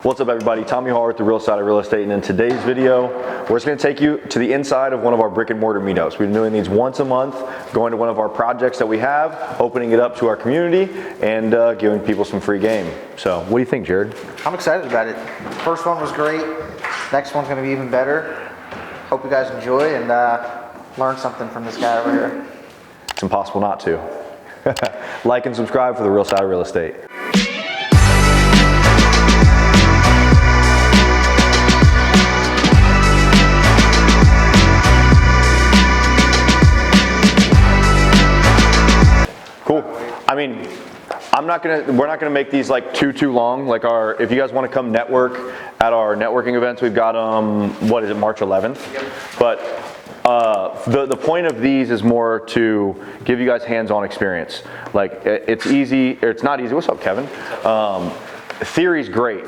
What's up everybody, Tommy Hall with the Real Side of Real Estate, and in today's video, we're just gonna take you to the inside of one of our brick and mortar meetups. We've been doing these once a month, going to one of our projects that we have, opening it up to our community, and giving people some free game. So, what do you think, Jared? I'm excited about it. First one was great. Next one's gonna be even better. Hope you guys enjoy and learn something from this guy over here. It's impossible not to. Like and subscribe for the Real Side of Real Estate. Cool. I mean, we're not gonna make these like too long. Like if you guys want to come network at our networking events, we've got what is it, March 11th? Yep. But the point of these is more to give you guys hands-on experience. Like it's easy, or it's not easy. What's up, Kevin? Theory's great.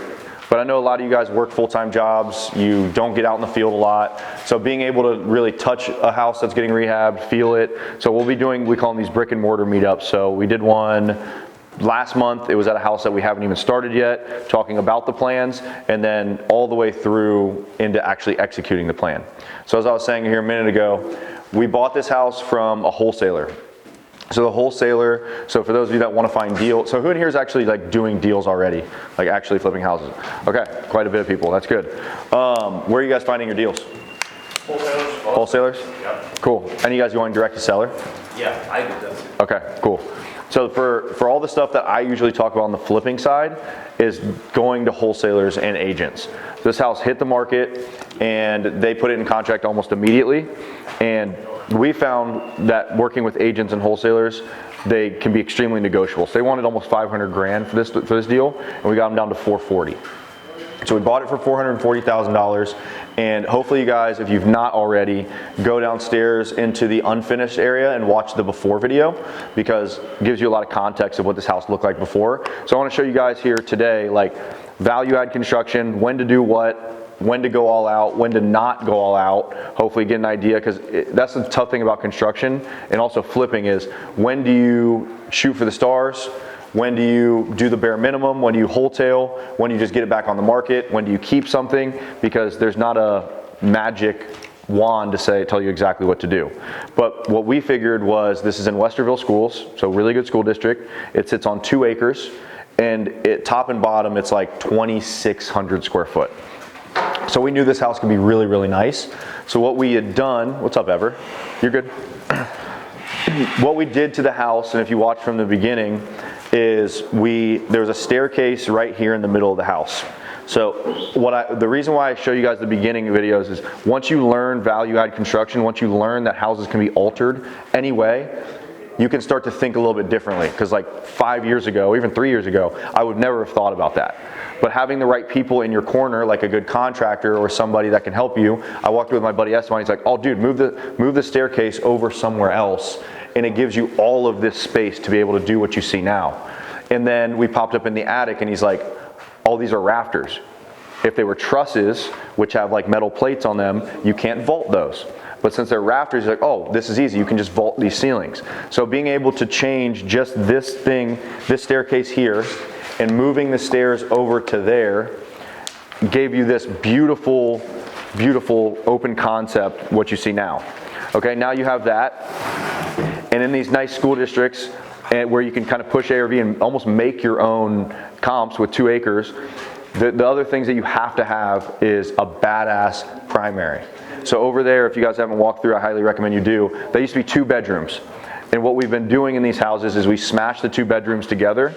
But I know a lot of you guys work full-time jobs, you don't get out in the field a lot. So being able to really touch a house that's getting rehabbed, feel it. So we'll be doing, we call them these brick and mortar meetups. So we did one last month. It was at a house that we haven't even started yet, talking about the plans, and then all the way through into actually executing the plan. So as I was saying here a minute ago, we bought this house from a wholesaler. So the wholesaler, so for those of you that want to find deals, so who in here is actually like doing deals already? Like actually flipping houses? Okay, quite a bit of people, that's good. Where are you guys finding your deals? Wholesalers. Wholesalers? Yep. Cool. And you guys going direct to seller? Yeah, I do that. Okay, cool. So for all the stuff that I usually talk about on the flipping side is going to wholesalers and agents. This house hit the market and they put it in contract almost immediately. And we found that working with agents and wholesalers, they can be extremely negotiable. So they wanted almost 500 grand for this deal, and we got them down to 440. So we bought it for $440,000, and hopefully you guys, if you've not already, go downstairs into the unfinished area and watch the before video, because it gives you a lot of context of what this house looked like before. So I want to show you guys here today, like value add construction, when to do what, when to go all out, when to not go all out, hopefully get an idea, because that's the tough thing about construction and also flipping is, when do you shoot for the stars? When do you do the bare minimum? When do you wholesale? When do you just get it back on the market? When do you keep something? Because there's not a magic wand to tell you exactly what to do. But what we figured was, this is in Westerville Schools, so really good school district. It sits on 2 acres, and top and bottom, it's like 2,600 square foot. So we knew this house could be really, really nice. So what we had done, what's up, Ever? You're good? What we did to the house, and if you watch from the beginning, is there was a staircase right here in the middle of the house. So the reason why I show you guys the beginning videos is, once you learn value add construction, once you learn that houses can be altered anyway, you can start to think a little bit differently. Because like 5 years ago, even 3 years ago, I would never have thought about that. But having the right people in your corner, like a good contractor or somebody that can help you. I walked with my buddy Esteban, he's like, oh dude, move the staircase over somewhere else, and it gives you all of this space to be able to do what you see now. And then we popped up in the attic and he's like, all these are rafters. If they were trusses, which have like metal plates on them, you can't vault those. But since they're rafters, you're like, oh, this is easy, you can just vault these ceilings. So being able to change just this staircase here, and moving the stairs over to there, gave you this beautiful, beautiful open concept, what you see now. Okay, now you have that. And in these nice school districts, where you can kind of push ARV and almost make your own comps with 2 acres, the other things that you have to have is a badass primary. So over there, if you guys haven't walked through, I highly recommend you do. They used to be 2 bedrooms. And what we've been doing in these houses is we smash the 2 bedrooms together,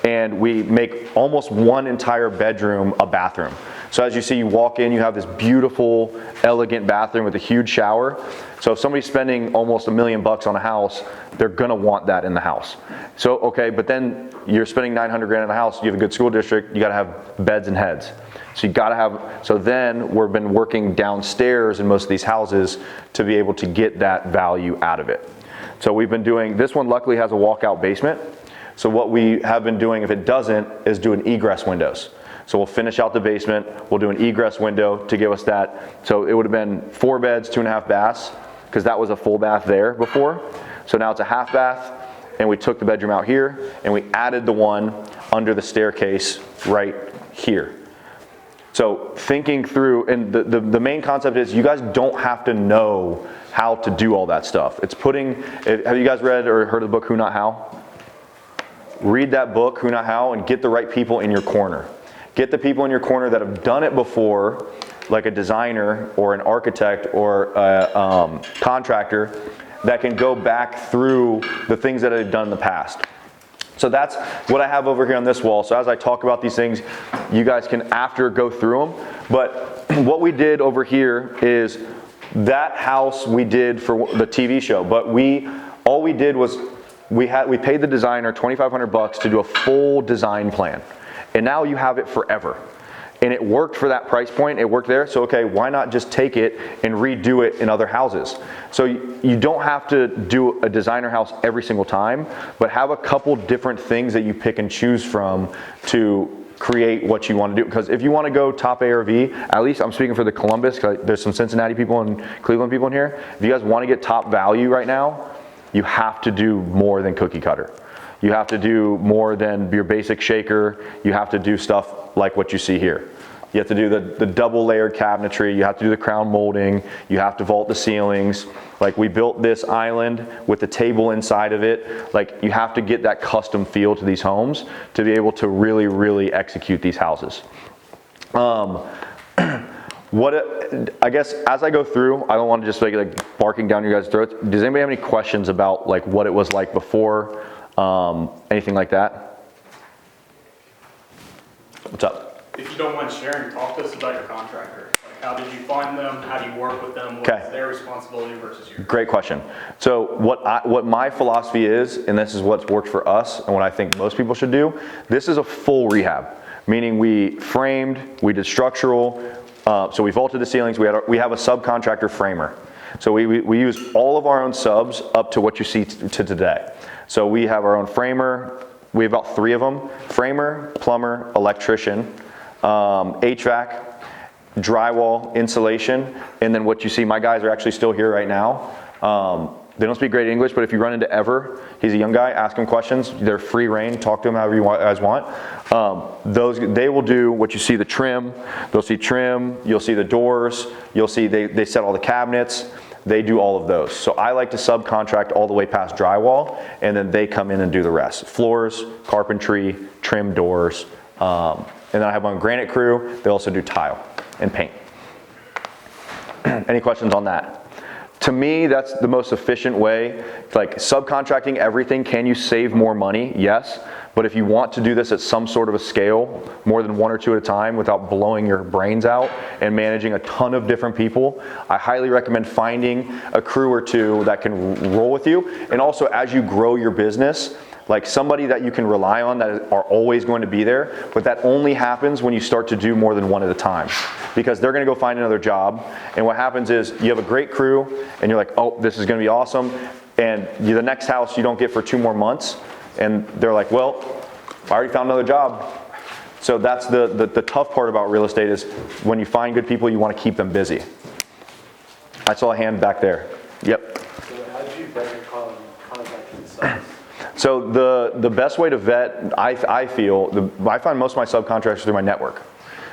and we make almost one entire bedroom a bathroom. So as you see, you walk in, you have this beautiful, elegant bathroom with a huge shower. So if somebody's spending almost $1 million on a house, they're gonna want that in the house. So, okay, but then you're spending 900 grand in a house, you have a good school district, you gotta have beds and heads. So you gotta have, so then we've been working downstairs in most of these houses to be able to get that value out of it. So we've been doing, this one luckily has a walkout basement. So what we have been doing, if it doesn't, is doing egress windows. So we'll finish out the basement, we'll do an egress window to give us that. So it would have been 4 beds, 2.5 baths, because that was a full bath there before. So now it's a half bath, and we took the bedroom out here, and we added the one under the staircase right here. So thinking through, and the main concept is you guys don't have to know how to do all that stuff. It's have you guys read or heard of the book Who Not How? Read that book, Who Not How, and get the right people in your corner. Get the people in your corner that have done it before, like a designer or an architect or a contractor that can go back through the things that they've done in the past. So that's what I have over here on this wall. So as I talk about these things, you guys can after go through them. But what we did over here is that house we did for the TV show. But all we did was we paid the designer $2,500 to do a full design plan. And now you have it forever. And it worked for that price point, it worked there, so okay, why not just take it and redo it in other houses? So you don't have to do a designer house every single time, but have a couple different things that you pick and choose from to create what you want to do. Because if you want to go top ARV, at least I'm speaking for the Columbus, 'cause there's some Cincinnati people and Cleveland people in here. If you guys want to get top value right now, you have to do more than cookie cutter. You have to do more than your basic shaker. You have to do stuff like what you see here. You have to do the double layered cabinetry. You have to do the crown molding. You have to vault the ceilings. Like we built this island with the table inside of it. Like you have to get that custom feel to these homes to be able to really, really execute these houses. I guess as I go through, I don't want to just like barking down your guys' throats. Does anybody have any questions about like what it was like before? Anything like that? What's up? If you don't mind sharing, talk to us about your contractor. Like, how did you find them? How do you work with them? What's Okay. their responsibility versus yours? Great question. So what my philosophy is, and this is what's worked for us and what I think most people should do, this is a full rehab, meaning we framed, we did structural, so we vaulted the ceilings, we have a subcontractor framer. So we use all of our own subs up to what you see to today. So we have our own framer, we have about 3 of them, framer, plumber, electrician, HVAC, drywall, insulation, and then what you see, my guys are actually still here right now. They don't speak great English, but if you run into Ever, he's a young guy, ask him questions. They're free reign, talk to him however you guys want. They will do what you see, the trim, they'll see trim, you'll see the doors, you'll see they set all the cabinets, they do all of those. So I like to subcontract all the way past drywall, and then they come in and do the rest. Floors, carpentry, trim doors, and then I have my own granite crew, they also do tile and paint. Any questions on that? To me, that's the most efficient way. Like subcontracting everything, can you save more money? Yes. But if you want to do this at some sort of a scale, more than 1 or 2 at a time without blowing your brains out and managing a ton of different people, I highly recommend finding a crew or 2 that can roll with you. And also as you grow your business, like somebody that you can rely on that are always going to be there, but that only happens when you start to do more than 1 at a time. Because they're gonna go find another job, and what happens is you have a great crew, and you're like, oh, this is gonna be awesome, and the next house you don't get for 2 more months, and they're like, well, I already found another job. So that's the tough part about real estate is when you find good people, you wanna keep them busy. I saw a hand back there. Yep. So how did you vet your contracting subs? So the best way to vet, I find most of my subcontractors through my network.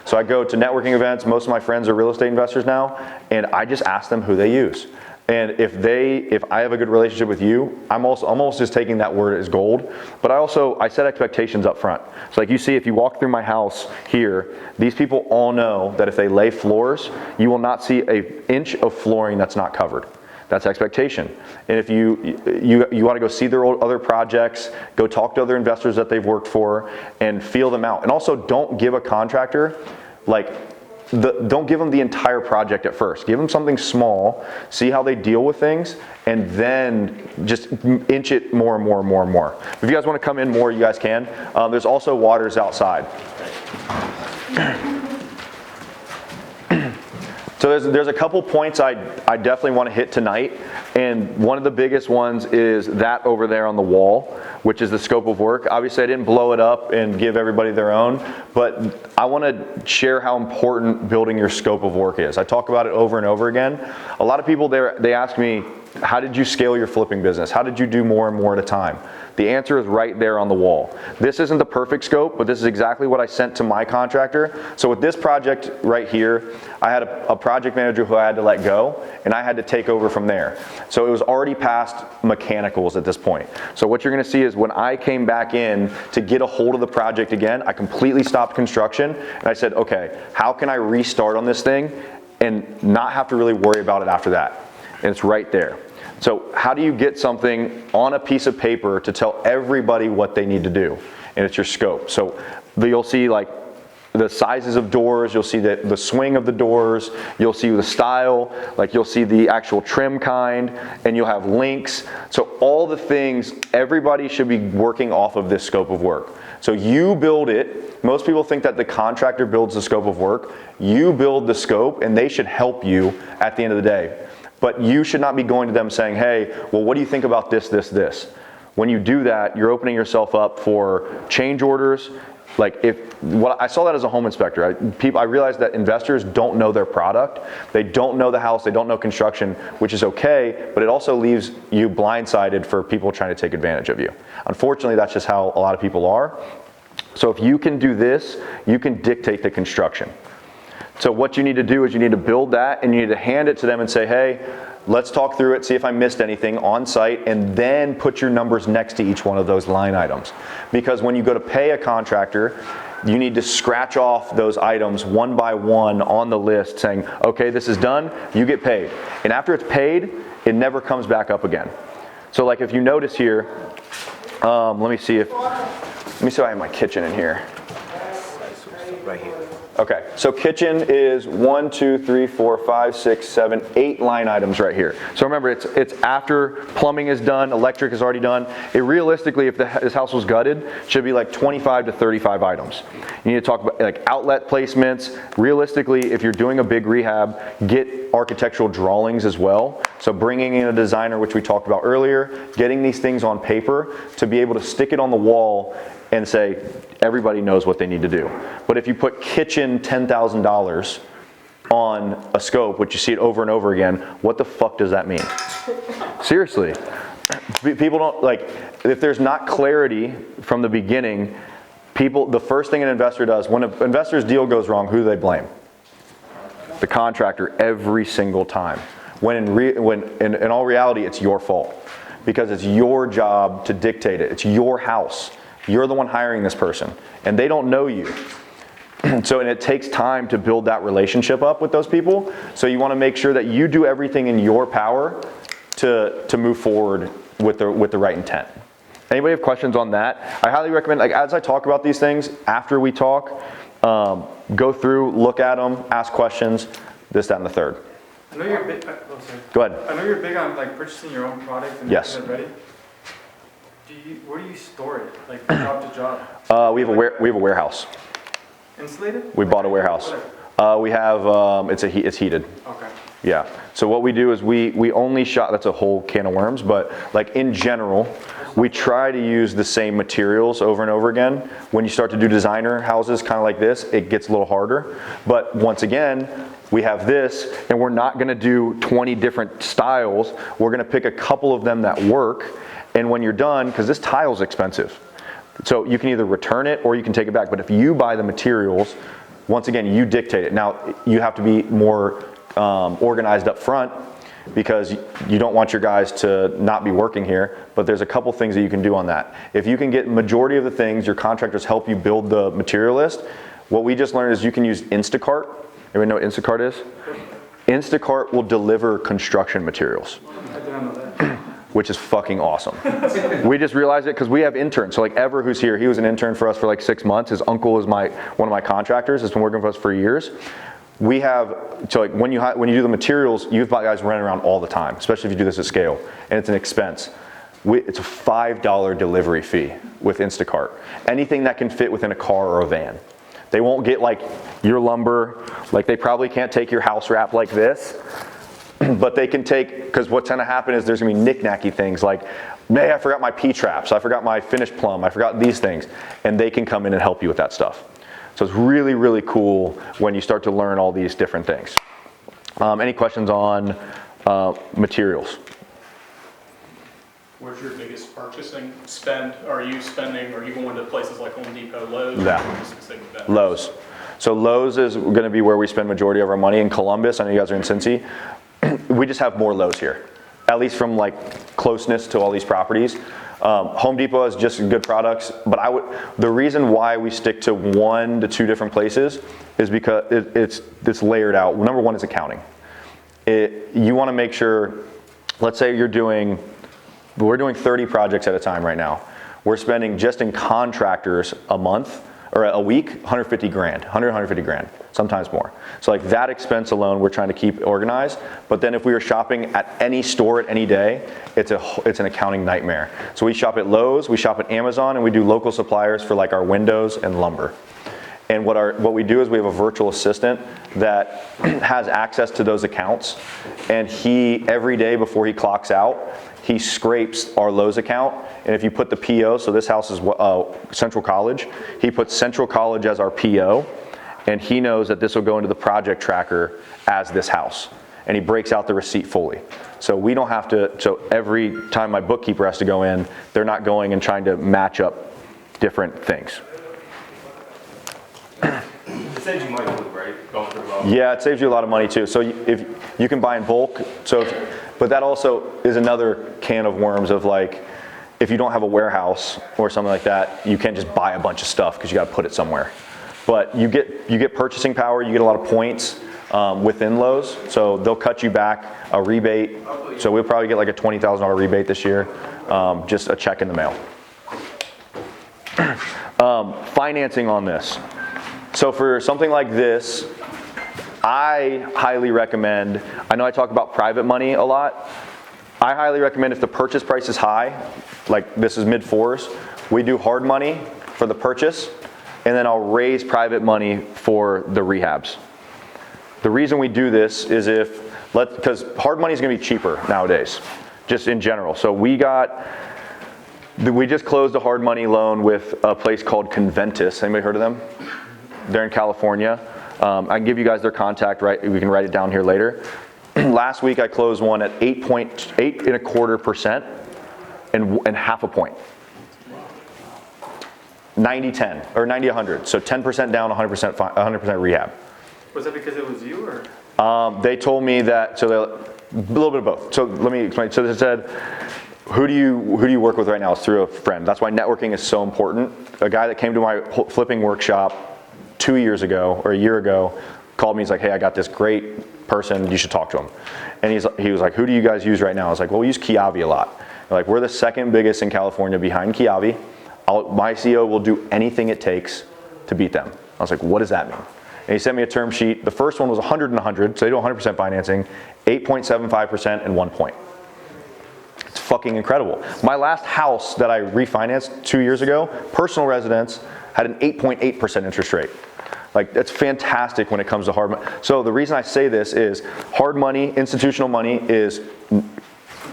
So I go to networking events, most of my friends are real estate investors now, and I just ask them who they use. And if I have a good relationship with you, I'm almost just taking that word as gold. But I set expectations up front. So like you see, if you walk through my house here, these people all know that if they lay floors, you will not see an inch of flooring that's not covered. That's expectation. And if you want to go see their other projects, go talk to other investors that they've worked for, and feel them out. And also, don't give a contractor don't give them the entire project at first. Give them something small, see how they deal with things, and then just inch it more and more and more and more. If you guys want to come in more, you guys can. There's also waters outside. So there's a couple points I definitely want to hit tonight, and one of the biggest ones is that over there on the wall, which is the scope of work. Obviously I didn't blow it up and give everybody their own, but I want to share how important building your scope of work is. I talk about it over and over again. A lot of people they ask me, how did you scale your flipping business? How did you do more and more at a time? The answer is right there on the wall. This isn't the perfect scope, but this is exactly what I sent to my contractor. So with this project right here, I had a project manager who I had to let go, and I had to take over from there. So it was already past mechanicals at this point. So what you're gonna see is when I came back in to get a hold of the project again, I completely stopped construction, and I said, okay, how can I restart on this thing and not have to really worry about it after that? And it's right there. So how do you get something on a piece of paper to tell everybody what they need to do? And it's your scope. So you'll see like the sizes of doors, you'll see the swing of the doors, you'll see the style, like you'll see the actual trim kind, and you'll have links. So all the things, everybody should be working off of this scope of work. So you build it. Most people think that the contractor builds the scope of work. You build the scope, and they should help you at the end of the day. But you should not be going to them saying, hey, well, what do you think about this, this, this? When you do that, you're opening yourself up for change orders. Like I saw that as a home inspector. I realized that investors don't know their product. They don't know the house. They don't know construction, which is okay, but it also leaves you blindsided for people trying to take advantage of you. Unfortunately, that's just how a lot of people are. So if you can do this, you can dictate the construction. So what you need to do is you need to build that, and you need to hand it to them and say, hey, let's talk through it, see if I missed anything on site, and then put your numbers next to each one of those line items. Because when you go to pay a contractor, you need to scratch off those items one by one on the list saying, okay, this is done, you get paid. And after it's paid, it never comes back up again. So like if you notice here, let me see if I have my kitchen in here. Right here. Okay, so kitchen is 1, 2, 3, 4, 5, 6, 7, 8 line items right here. So remember, it's after plumbing is done, electric is already done. It realistically, if this house was gutted, should be like 25 to 35 items. You need to talk about like outlet placements. Realistically, if you're doing a big rehab, get architectural drawings as well. So bringing in a designer, which we talked about earlier, getting these things on paper to be able to stick it on the wall and say, everybody knows what they need to do. But if you put kitchen $10,000 on a scope, which you see it over and over again, what the fuck does that mean? Seriously. People don't, like, if there's not clarity from the beginning, the first thing an investor does, when an investor's deal goes wrong, who do they blame? The contractor every single time. When in all reality, it's your fault. Because it's your job to dictate it. It's your house. You're the one hiring this person, and they don't know you. And it takes time to build that relationship up with those people. So you want to make sure that you do everything in your power to move forward with the right intent. Anybody have questions on that? I highly recommend, like as I talk about these things, after we talk, go through, look at them, ask questions, this, that, and the third. I know you're big. Go ahead. I know you're big on like purchasing your own product and Yes. making it ready. Where do you store it? Like from job to job? We have a warehouse. Insulated? We bought a warehouse. We have it's heated. Okay. Yeah. So what we do is we only shop. That's a whole can of worms. But like in general, we try to use the same materials over and over again. When you start to do designer houses, kind of like this, it gets a little harder. But once again, we have this, and we're not going to do 20 different styles. We're going to pick a couple of them that work. And when you're done, because this tile's expensive, so you can either return it or you can take it back. But if you buy the materials, once again, you dictate it. Now, you have to be more organized up front because you don't want your guys to not be working here. But there's a couple things that you can do on that. If you can get majority of the things, your contractors help you build the material list. What we just learned is you can use Instacart. Everybody know what Instacart is? Instacart will deliver construction materials. I didn't know that. Which is fucking awesome. We just realized it because we have interns. So like Ever, who's here, he was an intern for us for like 6 months. His uncle is one of my contractors. Has been working for us for years. We have, so like when you do the materials, you've got guys running around all the time, especially if you do this at scale, and it's an expense. It's a $5 delivery fee with Instacart. Anything that can fit within a car or a van. They won't get like your lumber, like they probably can't take your house wrap like this. But they can take, because what's going to happen is there's going to be knick-knacky things like, I forgot my P-traps, I forgot my finished plumb, I forgot these things, and they can come in and help you with that stuff. So it's really, really cool when you start to learn all these different things. Any questions on materials? Where's your biggest purchasing spend? Are you going to places like Home Depot, Lowe's? Yeah. Or specific vendors? Lowe's. So Lowe's is going to be where we spend majority of our money. In Columbus, I know you guys are in Cincy. We just have more Lowe's here, at least from like closeness to all these properties. Home Depot has just good products, but the reason why we stick to 1 to 2 different places is because it's layered out. Number one is accounting. You want to make sure, let's say we're doing 30 projects at a time right now. We're spending just in contractors a month or a week, 150 grand, 150 grand, sometimes more. So like that expense alone, we're trying to keep organized. But then if we were shopping at any store at any day, it's an accounting nightmare. So we shop at Lowe's, we shop at Amazon, and we do local suppliers for like our windows and lumber. And what we do is we have a virtual assistant that has access to those accounts, and he, every day before he clocks out, he scrapes our Lowe's account, and if you put the PO, so this house is Central College, he puts Central College as our PO, and he knows that this will go into the project tracker as this house, and he breaks out the receipt fully. So we don't have to, so every time my bookkeeper has to go in, they're not going and trying to match up different things. It saves you money too, right? Going through Lowe's. Yeah, it saves you a lot of money too. So if you can buy in bulk, but that also is another can of worms of like, if you don't have a warehouse or something like that, you can't just buy a bunch of stuff because you got to put it somewhere. But you get purchasing power, you get a lot of points within Lowe's, so they'll cut you back a rebate. So we'll probably get like a $20,000 rebate this year, just a check in the mail. Financing on this. So for something like this, I highly recommend, I know I talk about private money a lot, I highly recommend if the purchase price is high, like this is mid-4s, we do hard money for the purchase, and then I'll raise private money for the rehabs. The reason we do this is because hard money is going to be cheaper nowadays, just in general. So we just closed a hard money loan with a place called Conventus. Anybody heard of them? They're in California. I can give you guys their contact, right? We can write it down here later. Last week I closed one at 8.25% and half a point. 90-10 or 90-100. So 10% down, 100% rehab. Was that because it was you or? They told me that, so a little bit of both. So let me explain. So they said, who do you work with right now? It's through a friend. That's why networking is so important. A guy that came to my flipping workshop 2 years ago or a year ago called me. He's like, hey, I got this great person. You should talk to him. And he was like, who do you guys use right now? I was like, well, we use Kiavi a lot. They're like, we're the second biggest in California behind Kiavi. My CEO will do anything it takes to beat them. I was like, what does that mean? And he sent me a term sheet. The first one was 100 and 100, so they do 100% financing, 8.75% and 1 point. It's fucking incredible. My last house that I refinanced 2 years ago, personal residence, had an 8.8% interest rate. Like, that's fantastic when it comes to hard money. So the reason I say this is hard money, institutional money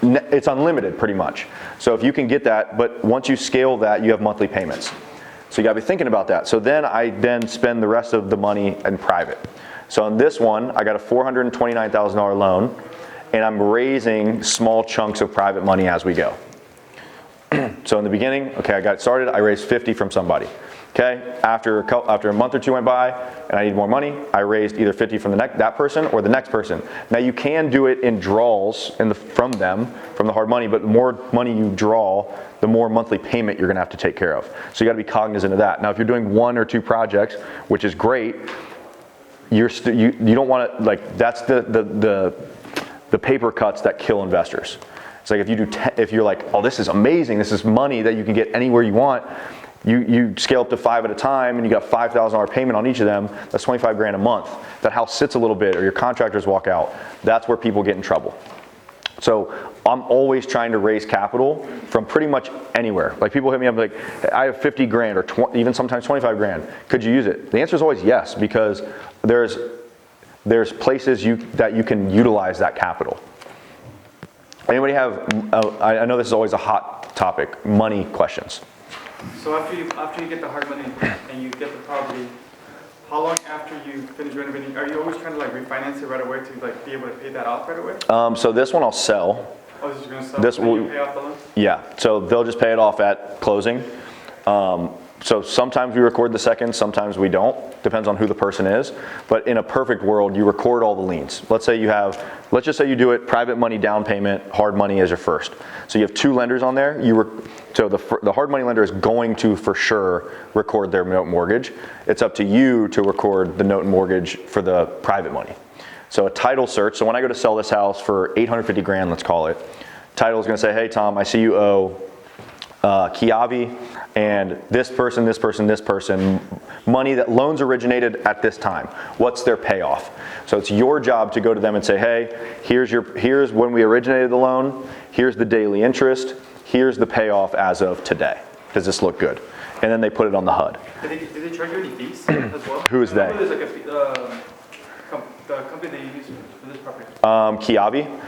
it's unlimited pretty much. So if you can get that, but once you scale that, you have monthly payments. So you gotta be thinking about that. So then I spend the rest of the money in private. So on this one, I got a $429,000 loan, and I'm raising small chunks of private money as we go. So in the beginning, okay, I got started, I raised 50 from somebody. Okay, after a month or two went by and I need more money, I raised either 50 from that person or the next person. Now you can do it in draws from the hard money, but the more money you draw, the more monthly payment you're gonna have to take care of. So you gotta be cognizant of that. Now if you're doing 1 or 2 projects, which is great, you don't wanna, like, that's the paper cuts that kill investors. It's like if you're like, oh, this is amazing, this is money that you can get anywhere you want, you scale up to 5 at a time and you got $5,000 payment on each of them, that's 25 grand a month. That house sits a little bit or your contractors walk out. That's where people get in trouble. So I'm always trying to raise capital from pretty much anywhere. Like people hit me up like, I have 50 grand or even sometimes 25 grand. Could you use it? The answer is always yes, because there's places that you can utilize that capital. Anybody have, I know this is always a hot topic, money questions. So after you get the hard money and you get the property, how long after you finish renovating, are you always trying to like refinance it right away to like be able to pay that off right away? So this one I'll sell. Oh, this is gonna stop, This when you will- pay off the loan? Yeah, so they'll just pay it off at closing. So sometimes we record the seconds, sometimes we don't, depends on who the person is. But in a perfect world, you record all the liens. Let's just say you do it private money down payment, hard money as your first. So you have two lenders on there. So the hard money lender is going to for sure record their note mortgage. It's up to you to record the note and mortgage for the private money. So a title search, so when I go to sell this house for 850 grand, let's call it, title is gonna say, hey Tom, I see you owe Kiavi and this person, this person, this person, money that loans originated at this time. What's their payoff? So it's your job to go to them and say, hey, here's when we originated the loan, here's the daily interest, here's the payoff as of today. Does this look good? And then they put it on the HUD. Did they charge you any fees as well? Who is they? I know there's like the company that you use for this property. Kiavi.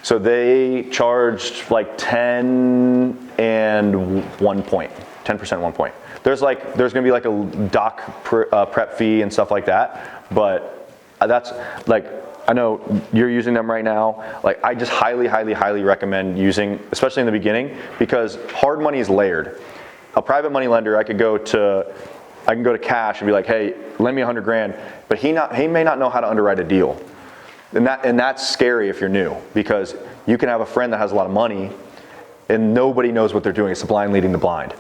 So they charged like 10 and 1 point, 10% 1 point. There's gonna be like a doc prep fee and stuff like that, but that's like, I know you're using them right now. Like I just highly, highly, highly recommend using, especially in the beginning, because hard money is layered. A private money lender, I can go to cash and be like, hey, lend me 100 grand, but he may not know how to underwrite a deal. And that's scary if you're new, because you can have a friend that has a lot of money and nobody knows what they're doing. It's the blind leading the blind.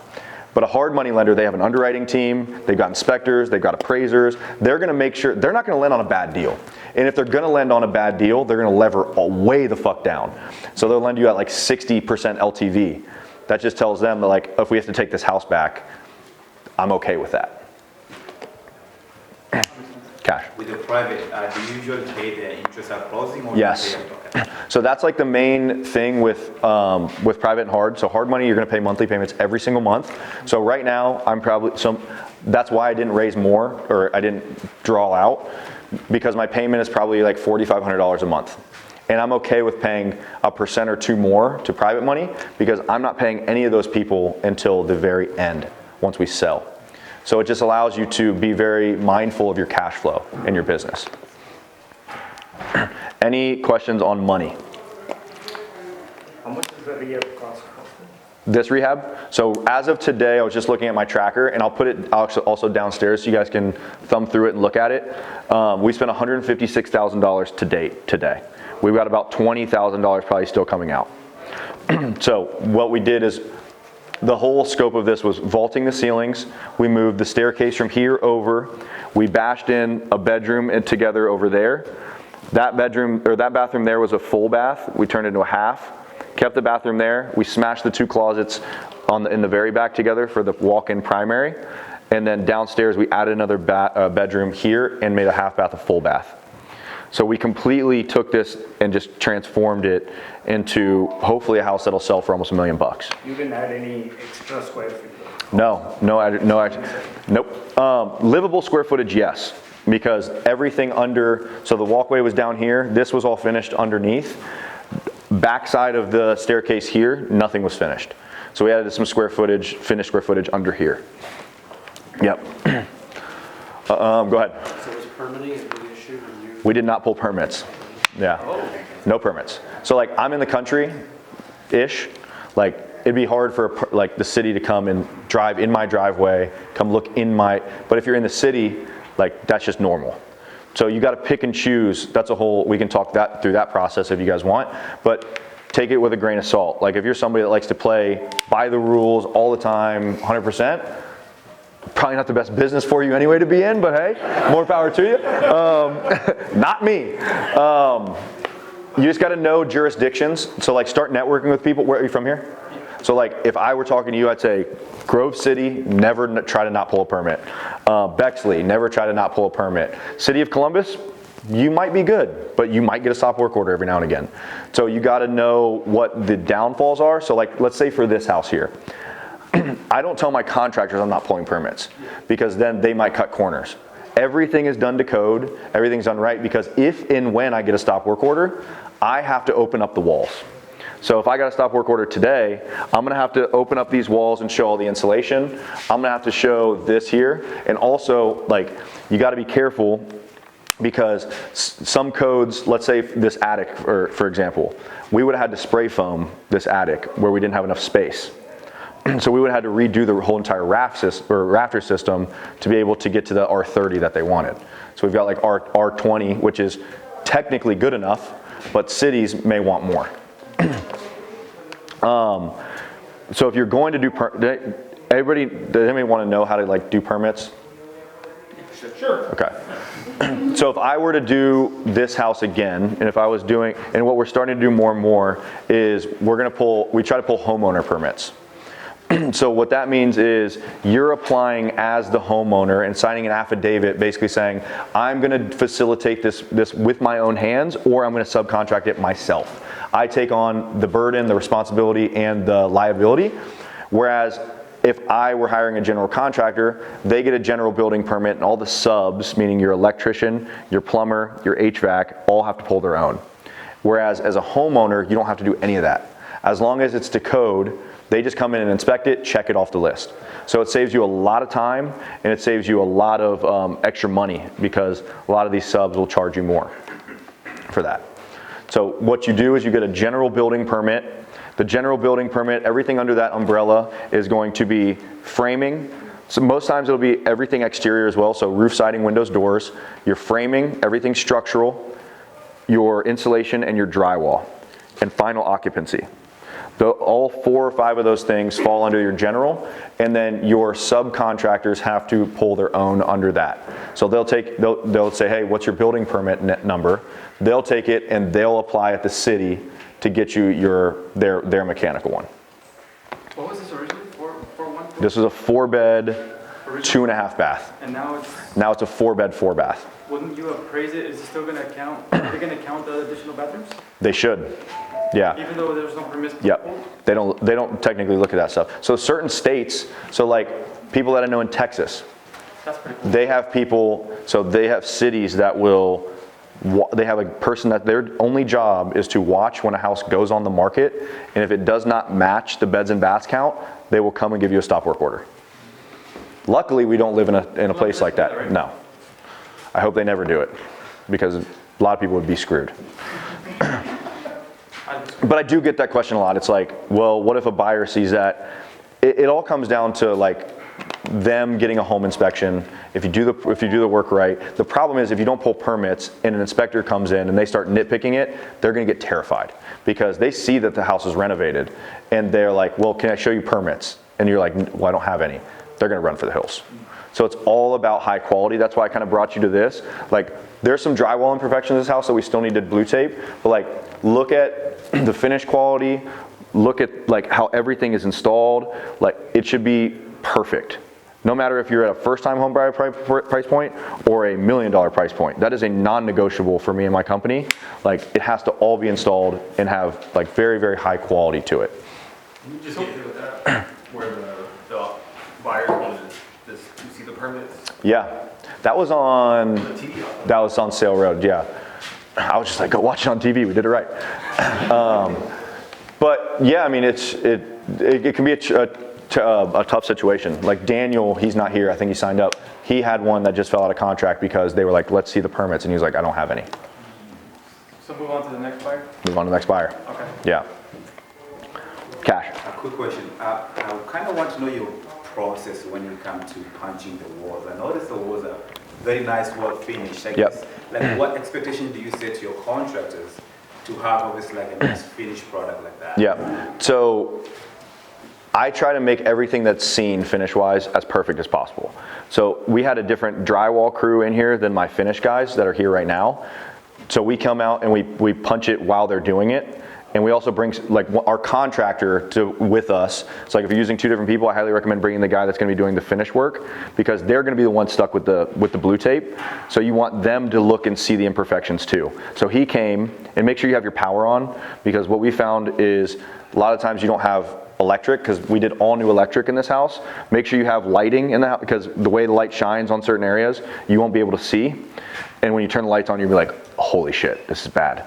But a hard money lender, they have an underwriting team, they've got inspectors, they've got appraisers. They're gonna make sure, they're not gonna lend on a bad deal. And if they're gonna lend on a bad deal, they're gonna lever way the fuck down. So they'll lend you at like 60% LTV. That just tells them that like, if we have to take this house back, I'm okay with that. Cash. With the private, do you usually pay the interest at closing or Yes. you pay okay. So that's like the main thing with private and hard. So hard money, you're gonna pay monthly payments every single month. So right now, that's why I didn't raise more, or I didn't draw out, because my payment is probably like $4,500 a month. And I'm okay with paying 1% or 2% more to private money, because I'm not paying any of those people until the very end, once we sell. So it just allows you to be very mindful of your cash flow in your business. Any questions on money? How much does that rehab cost? This rehab? So as of today, I was just looking at my tracker, and I'll put it also downstairs so you guys can thumb through it and look at it. We spent $156,000 to date today. We've got about $20,000 probably still coming out. So what we did is, the whole scope of this was vaulting the ceilings. We moved the staircase from here over. We bashed in a bedroom together over there. That bathroom there was a full bath. We turned it into a half. Kept the bathroom there. We smashed the two closets in the very back together for the walk-in primary. And then downstairs we added another bedroom here and made a half bath a full bath. So we completely took this and just transformed it into hopefully a house that'll sell for almost $1 million. You didn't add any extra square feet? No, nope. Livable square footage, yes, because everything so the walkway was down here. This was all finished underneath. Backside of the staircase here, nothing was finished. So we added some finished square footage under here. Yep. Go ahead. So was permitting a big issue for you? We did not pull permits. Yeah, no permits. So like I'm in the country-ish, like it'd be hard for like the city to come and drive in my driveway, come look in but if you're in the city, like that's just normal. So you got to pick and choose. We can talk through that process if you guys want, but take it with a grain of salt. Like if you're somebody that likes to play by the rules all the time, 100%, probably not the best business for you anyway to be in, but hey, more power to you. Not me. You just got to know jurisdictions. So like start networking with people. Where are you from here? So like if I were talking to you, I'd say Grove City, never try to not pull a permit. Bexley, never try to not pull a permit. City of Columbus, you might be good, but you might get a stop work order every now and again. So you got to know what the downfalls are. So like let's say for this house here, I don't tell my contractors I'm not pulling permits, because then they might cut corners. Everything is done to code, everything's done right, because if and when I get a stop work order, I have to open up the walls. So if I got a stop work order today, I'm gonna have to open up these walls and show all the insulation. I'm gonna have to show this here, and also like you gotta be careful because some codes, let's say this attic, for example, we would have had to spray foam this attic where we didn't have enough space. So we would have had to redo the whole entire rafter system to be able to get to the R30 that they wanted. So we've got like R20, which is technically good enough, but cities may want more. So if you're going to do, does anybody want to know how to like do permits? Sure. Okay. So if I were to do this house again, and if I was doing, and what we're starting to do more and more is we try to pull homeowner permits. So what that means is you're applying as the homeowner and signing an affidavit basically saying, I'm going to facilitate this with my own hands, or I'm going to subcontract it myself. I take on the burden, the responsibility, and the liability. Whereas if I were hiring a general contractor, they get a general building permit, and all the subs, meaning your electrician, your plumber, your HVAC, all have to pull their own. Whereas as a homeowner, you don't have to do any of that. As long as it's to code, they just come in and inspect it, check it off the list. So it saves you a lot of time, and it saves you a lot of extra money, because a lot of these subs will charge you more for that. So what you do is you get a general building permit. The general building permit, everything under that umbrella is going to be framing. So most times it'll be everything exterior as well, so roof, siding, windows, doors. Your framing, everything structural, your insulation, and your drywall, and final occupancy. All 4 or 5 of those things fall under your general, and then your subcontractors have to pull their own under that. So they'll say, hey, what's your building permit number? They'll take it and they'll apply at the city to get you their mechanical one. What was this originally? Four? This was a 4-bed, 2.5 bath. And now Now it's a 4-bed, 4-bath. wouldn't you appraise it? Is it still gonna count? They're gonna count the additional bathrooms? They should. Yeah. Even though there's no permits? Yep. They don't technically look at that stuff. So certain states, so like people that I know in Texas, That's pretty cool. they have people, so they have cities that will, they have a person that their only job is to watch when a house goes on the market, and if it does not match the beds and baths count, they will come and give you a stop work order. Luckily, we don't live in a place like that. No. I hope they never do it, because a lot of people would be screwed. But I do get that question a lot. It's like, well, what if a buyer sees that? It all comes down to like them getting a home inspection. If you do the work right. The problem is if you don't pull permits and an inspector comes in and they start nitpicking it, they're going to get terrified, because they see that the house is renovated and they're like, well, can I show you permits? And you're like, well, I don't have any. They're going to run for the hills. So it's all about high quality. That's why I kind of brought you to this. Like, there's some drywall imperfections in this house that we still need to blue tape, but like, look at the finish quality, look at like how everything is installed. Like, it should be perfect. No matter if you're at a first-time home buyer price point or a $1 million price point. That is a non-negotiable for me and my company. Like, it has to all be installed and have like very, very high quality to it. Can you just get through with that, where the buyers wanted this, you see the permits? Yeah, that was on Sale Road, yeah. I was just like, go watch it on TV, we did it right. But yeah, I mean, it can be a tough situation. Like Daniel, he's not here, I think he signed up. He had one that just fell out of contract because they were like, let's see the permits, and he was like, I don't have any. So move on to the next buyer? Move on to the next buyer. Okay. Yeah. Cash. A quick question. I kind of want to know your process when you come to punching the walls. I noticed the walls are very nice wall finish. I guess, like, what expectation do you set to your contractors to have obviously like a nice finished product like that? Yeah. So I try to make everything that's seen finish-wise as perfect as possible. So we had a different drywall crew in here than my finish guys that are here right now. So we come out and we punch it while they're doing it. And we also bring like our contractor with us. So like if you're using 2 different people, I highly recommend bringing the guy that's going to be doing the finish work, because they're going to be the one stuck with the blue tape. So you want them to look and see the imperfections too. So he came, and make sure you have your power on, because what we found is a lot of times you don't have electric, because we did all new electric in this house. Make sure you have lighting in the house, because the way the light shines on certain areas, you won't be able to see. And when you turn the lights on, you'll be like, holy shit, this is bad.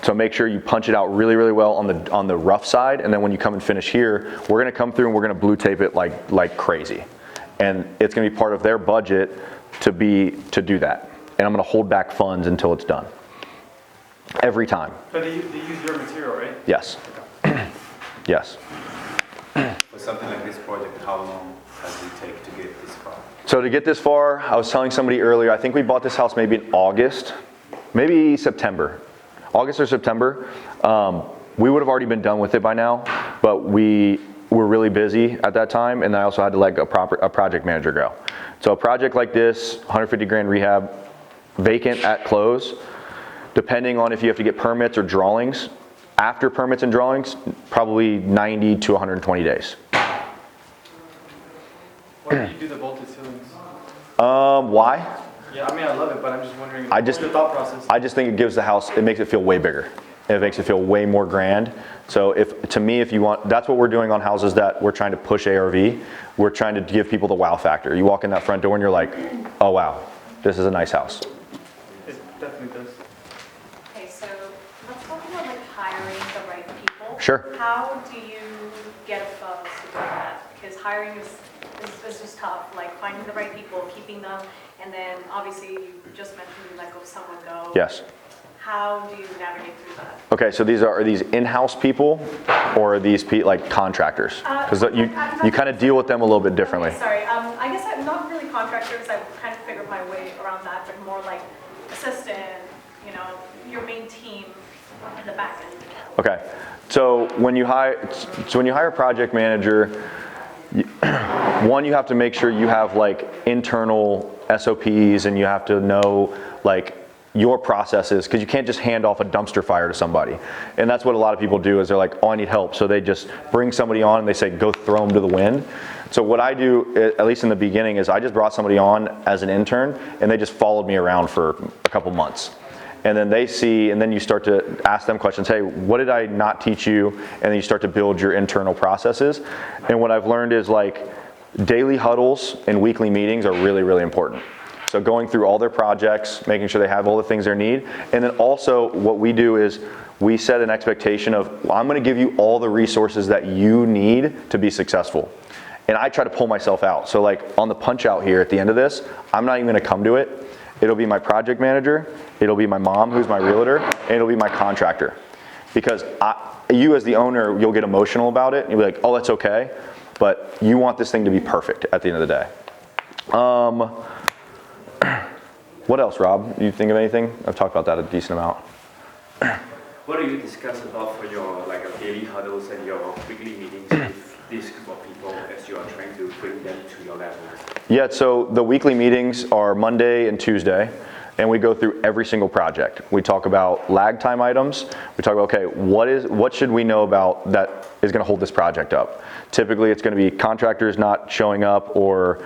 So make sure you punch it out really, really well on the rough side, and then when you come and finish here, we're gonna come through and we're gonna blue tape it like crazy. And it's gonna be part of their budget to do that. and I'm gonna hold back funds until it's done. Every time, But they use your material, right? yes. Yes. For something like this project, how long does it take to get this far? So to get this far, I was telling somebody earlier, I think we bought this house maybe in August, maybe September. August or September. We would have already been done with it by now, but we were really busy at that time, and I also had to let a project manager go. So a project like this, 150 grand rehab, vacant at close, depending on if you have to get permits or drawings, after permits and drawings, probably 90 to 120 days. Why do you do the vaulted ceilings? Why? Yeah, I mean, I love it, but I'm just wondering, I just- what's your thought process? I just think it gives the house, it makes it feel way bigger. It makes it feel way more grand. So to me, if you want, that's what we're doing on houses that we're trying to push ARV. We're trying to give people the wow factor. You walk in that front door and you're like, oh wow, this is a nice house. It definitely does. Okay, so let's talk about like hiring the right people. Sure. How do you get folks to do that? Because hiring is just tough, like finding the right people, keeping them, and then obviously you just mentioned you let someone go. Yes. How do you navigate through that? Okay, so are these in-house people or are these like contractors? Because you kind of deal with them a little bit differently. Okay, sorry, I guess I'm not really contractors, I've kind of figured my way around that, but more like assistant, you know, your main team in the back end. Okay, so when you hire a project manager, one, you have to make sure you have like internal SOPs and you have to know like your processes, because you can't just hand off a dumpster fire to somebody. And that's what a lot of people do is they're like, oh, I need help. So they just bring somebody on and they say, go throw them to the wind. So what I do, at least in the beginning, is I just brought somebody on as an intern and they just followed me around for a couple months. And then they see, and then you start to ask them questions. Hey, what did I not teach you? And then you start to build your internal processes. And what I've learned is like daily huddles and weekly meetings are really, really important. So going through all their projects, making sure they have all the things they need. And then also what we do is we set an expectation of, well, I'm gonna give you all the resources that you need to be successful. And I try to pull myself out. So like on the punch out here at the end of this, I'm not even gonna come to it. It'll be my project manager, it'll be my mom who's my realtor, and it'll be my contractor. Because you as the owner, you'll get emotional about it. And you'll be like, oh, that's okay. But you want this thing to be perfect at the end of the day. What else, Rob? You think of anything? I've talked about that a decent amount. What do you discuss about for your daily huddles and your weekly meetings with this group of people as you are trying to bring them to your level? Yeah, so the weekly meetings are Monday and Tuesday, and we go through every single project. We talk about lag time items. We talk about, okay, what should we know about that is gonna hold this project up? Typically, it's gonna be contractors not showing up or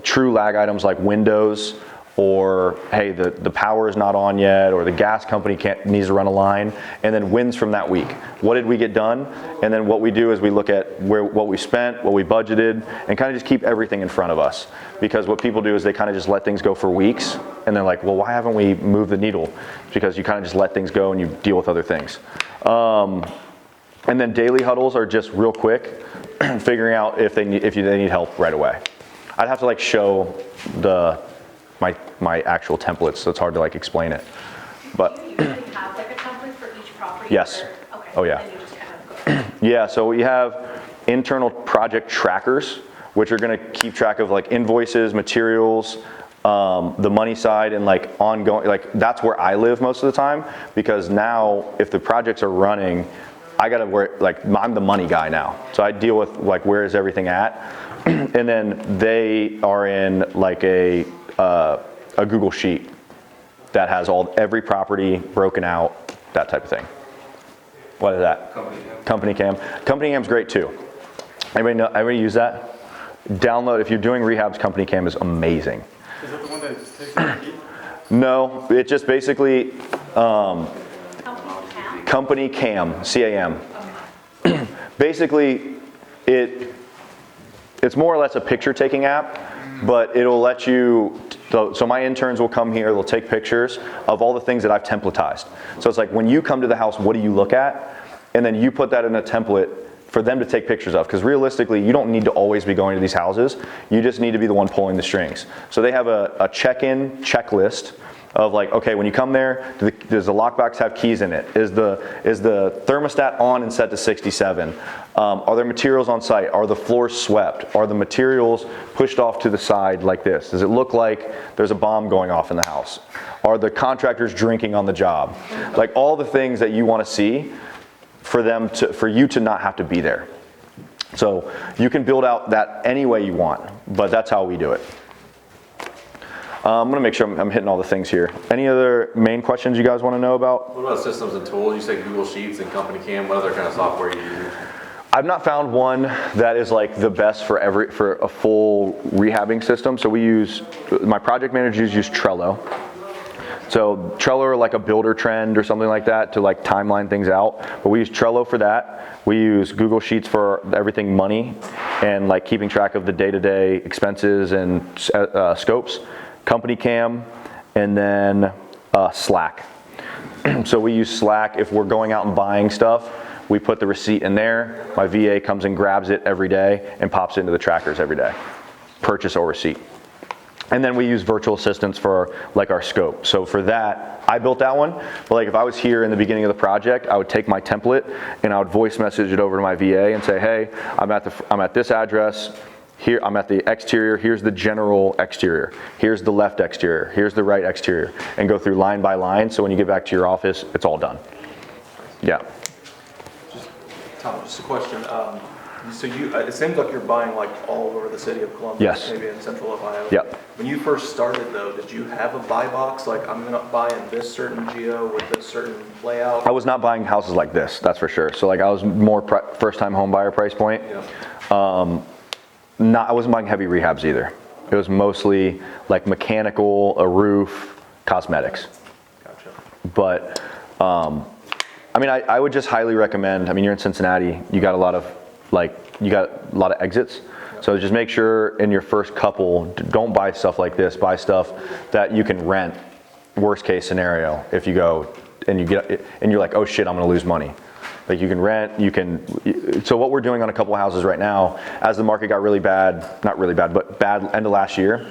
true lag items like windows, or hey, the power is not on yet, or the gas company needs to run a line, and then wins from that week. What did we get done? And then what we do is we look at what we spent, what we budgeted, and kind of just keep everything in front of us. Because what people do is they kind of just let things go for weeks, and they're like, well, why haven't we moved the needle? It's because you kind of just let things go and you deal with other things. And then daily huddles are just real quick, figuring out if they need help right away. I'd have to like show my actual templates, so it's hard to like explain it. But Do you usually have like a template for each property? Yes. Or, okay. Oh, yeah. And you just kind of go. yeah, so we have internal project trackers, which are gonna keep track of like invoices, materials, the money side, and like ongoing, like that's where I live most of the time, because now if the projects are running, I gotta work, like I'm the money guy now. So I deal with like where is everything at, and then they are in like a Google sheet that has every property broken out, that type of thing. What is that? Company Cam. Company Cam's great too. Everybody use that? Download, if you're doing rehabs, Company Cam is amazing. Is that the one that just takes the key? No, it just basically, Company Company tab? Cam, C-A-M. Basically, it's more or less a picture taking app, but it'll let you, so my interns will come here, they'll take pictures of all the things that I've templatized. So it's like when you come to the house, what do you look at? And then you put that in a template for them to take pictures of, because realistically, you don't need to always be going to these houses. You just need to be the one pulling the strings. So they have a check-in checklist of like, okay, when you come there, does the lockbox have keys in it? Is the thermostat on and set to 67? Are there materials on site? Are the floors swept? Are the materials pushed off to the side like this? Does it look like there's a bomb going off in the house? Are the contractors drinking on the job? Like all the things that you want to see for you to not have to be there. So you can build out that any way you want, but that's how we do it. I'm gonna make sure I'm hitting all the things here. Any other main questions you guys want to know about? What about systems and tools? You say Google Sheets and Company Cam. What other kind of software you use? I've not found one that is like the best for a full rehabbing system. So my project managers use Trello. So Trello or like a builder trend or something like that to like timeline things out. But we use Trello for that. We use Google Sheets for everything money and like keeping track of the day-to-day expenses and scopes. Company Cam, and then Slack. So we use Slack if we're going out and buying stuff. We put the receipt in there. My VA comes and grabs it every day and pops it into the trackers every day. Purchase or receipt. And then we use virtual assistants for like our scope. So for that, I built that one. But like if I was here in the beginning of the project, I would take my template and I would voice message it over to my VA and say, hey, I'm at this address. Here, I'm at the exterior, here's the general exterior, here's the left exterior, here's the right exterior, and go through line by line, so when you get back to your office, it's all done. Yeah. Tom, just a question. So it seems like you're buying like all over the city of Columbus, Yes. maybe in central Ohio. Yep. When you first started though, did you have a buy box? Like I'm gonna buy in this certain geo with this certain layout? I was not buying houses like this, that's for sure. So like I was more first time home buyer price point. Yeah. I wasn't buying heavy rehabs either. It was mostly like mechanical, a roof, cosmetics. Gotcha. But, I mean, I would just highly recommend, I mean, you're in Cincinnati, you got a lot of exits. So just make sure in your first couple, don't buy stuff like this, buy stuff that you can rent, worst case scenario, if you go and you're like, oh shit, I'm gonna lose money. Like you can rent, so what we're doing on a couple of houses right now, as the market got really bad, not really bad, but bad end of last year,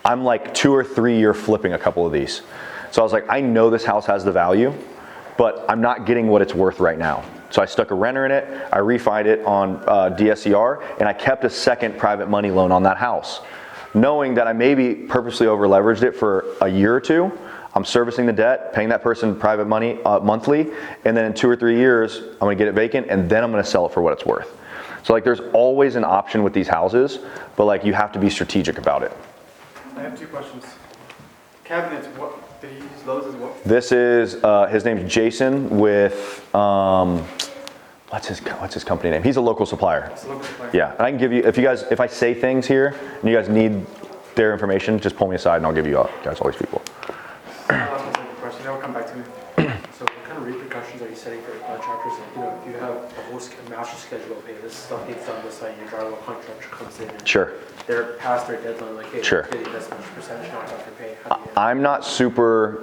I'm like 2 or 3 year flipping a couple of these. So I was like, I know this house has the value, but I'm not getting what it's worth right now. So I stuck a renter in it, I refied it on DSCR, and I kept a second private money loan on that house, knowing that I maybe purposely over leveraged it for a year or two. I'm servicing the debt, paying that person private money monthly, and then in 2 or 3 years, I'm gonna get it vacant, and then I'm gonna sell it for what it's worth. So like there's always an option with these houses, but like you have to be strategic about it. I have 2 questions. Cabinets, what, do you use those as well? This is, his name's Jason with, what's his company name? He's a local supplier. It's a local supplier. Yeah, and I can give you, if I say things here, and you guys need their information, just pull me aside and I'll give you guys all these people. Question, that will come back to me. So what kind of repercussions are you setting for your contractors? Like, you know, if you have a whole master schedule, okay, this stuff needs done this way, your drywall contractor comes in and Sure. they're past their deadline, like, hey, Sure. you're getting this much percentage knocked off your pay. How do you I'm not super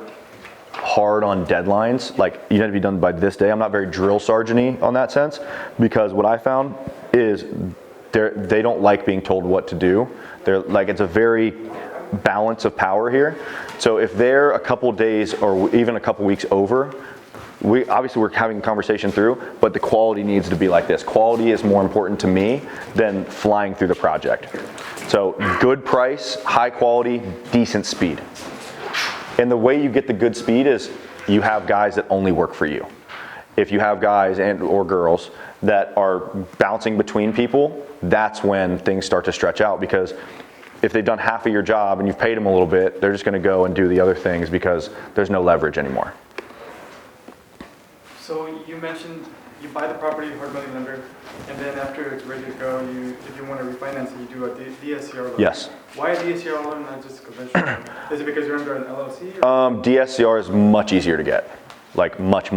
hard on deadlines, like you have to be done by this day. I'm not very drill sergeant-y on that sense, because what I found is they don't like being told what to do. They're like, it's a very balance of power here. So if they're a couple days or even a couple weeks over, we're having a conversation through, but the quality needs to be like this. Quality is more important to me than flying through the project. So good price, high quality, decent speed. And the way you get the good speed is you have guys that only work for you. If you have guys or girls that are bouncing between people, that's when things start to stretch out, because if they've done half of your job and you've paid them a little bit, they're just gonna go and do the other things because there's no leverage anymore. So you mentioned you buy the property, hard money lender, and then after it's ready to go, if you want to refinance it, you do a DSCR loan. Yes. Why a DSCR loan, not just a conventional loan? Is it because you're under an LLC? Or? DSCR is much easier to get, like much.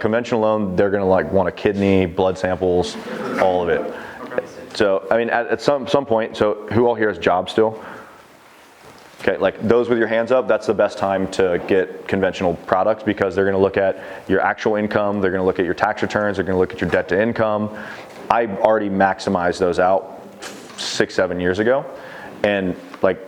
Conventional loan, they're gonna like want a kidney, blood samples, all of it. Okay. So, I mean, at some point, so who all here has jobs still? Okay. Okay, like those with your hands up, that's the best time to get conventional products because they're gonna look at your actual income, they're gonna look at your tax returns, they're gonna look at your debt to income. I already maximized those out 6-7 years ago, and like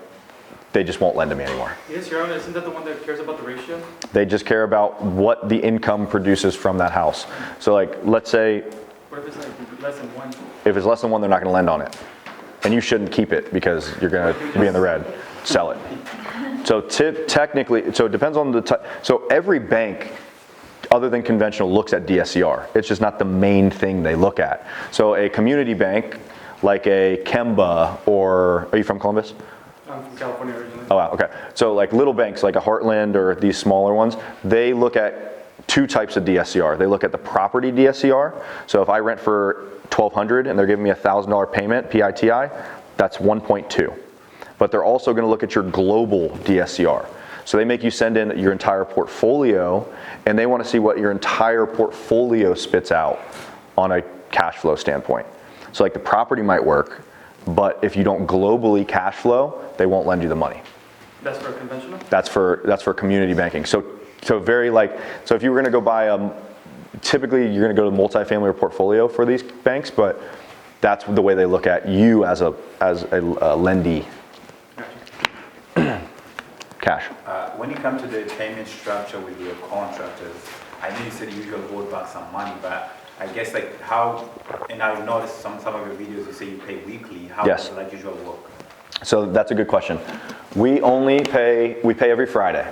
they just won't lend to me anymore. Yes, Your Honor, isn't that the one that cares about the ratio? They just care about what the income produces from that house. So like, let's say What if it's like less than 1? if it's less than 1, they're not gonna lend on it. And you shouldn't keep it because you're gonna be in the red. Sell it. So technically, so it depends on the type. So every bank, other than conventional, looks at DSCR. It's just not the main thing they look at. So a community bank, like a Kemba, or, are you from Columbus? I'm from California originally. Oh wow, okay. So like little banks like a Heartland or these smaller ones, they look at 2 types of DSCR. They look at the property DSCR. So if I rent for $1,200 and they're giving me a $1,000 payment, PITI, that's 1.2. But they're also gonna look at your global DSCR. So they make you send in your entire portfolio and they wanna see what your entire portfolio spits out on a cash flow standpoint. So like the property might work, but if you don't globally cash flow, they won't lend you the money. That's for conventional? That's for community banking. So if you were gonna go buy typically you're gonna go to multifamily or portfolio for these banks, but that's the way they look at you as a lendee. Cash. When you come to the payment structure with your contractors, I know you said you usually hold back some money, but I guess like how, and I've noticed some of your videos you say you pay weekly. How Yes. does that usually work? So that's a good question. We pay every Friday,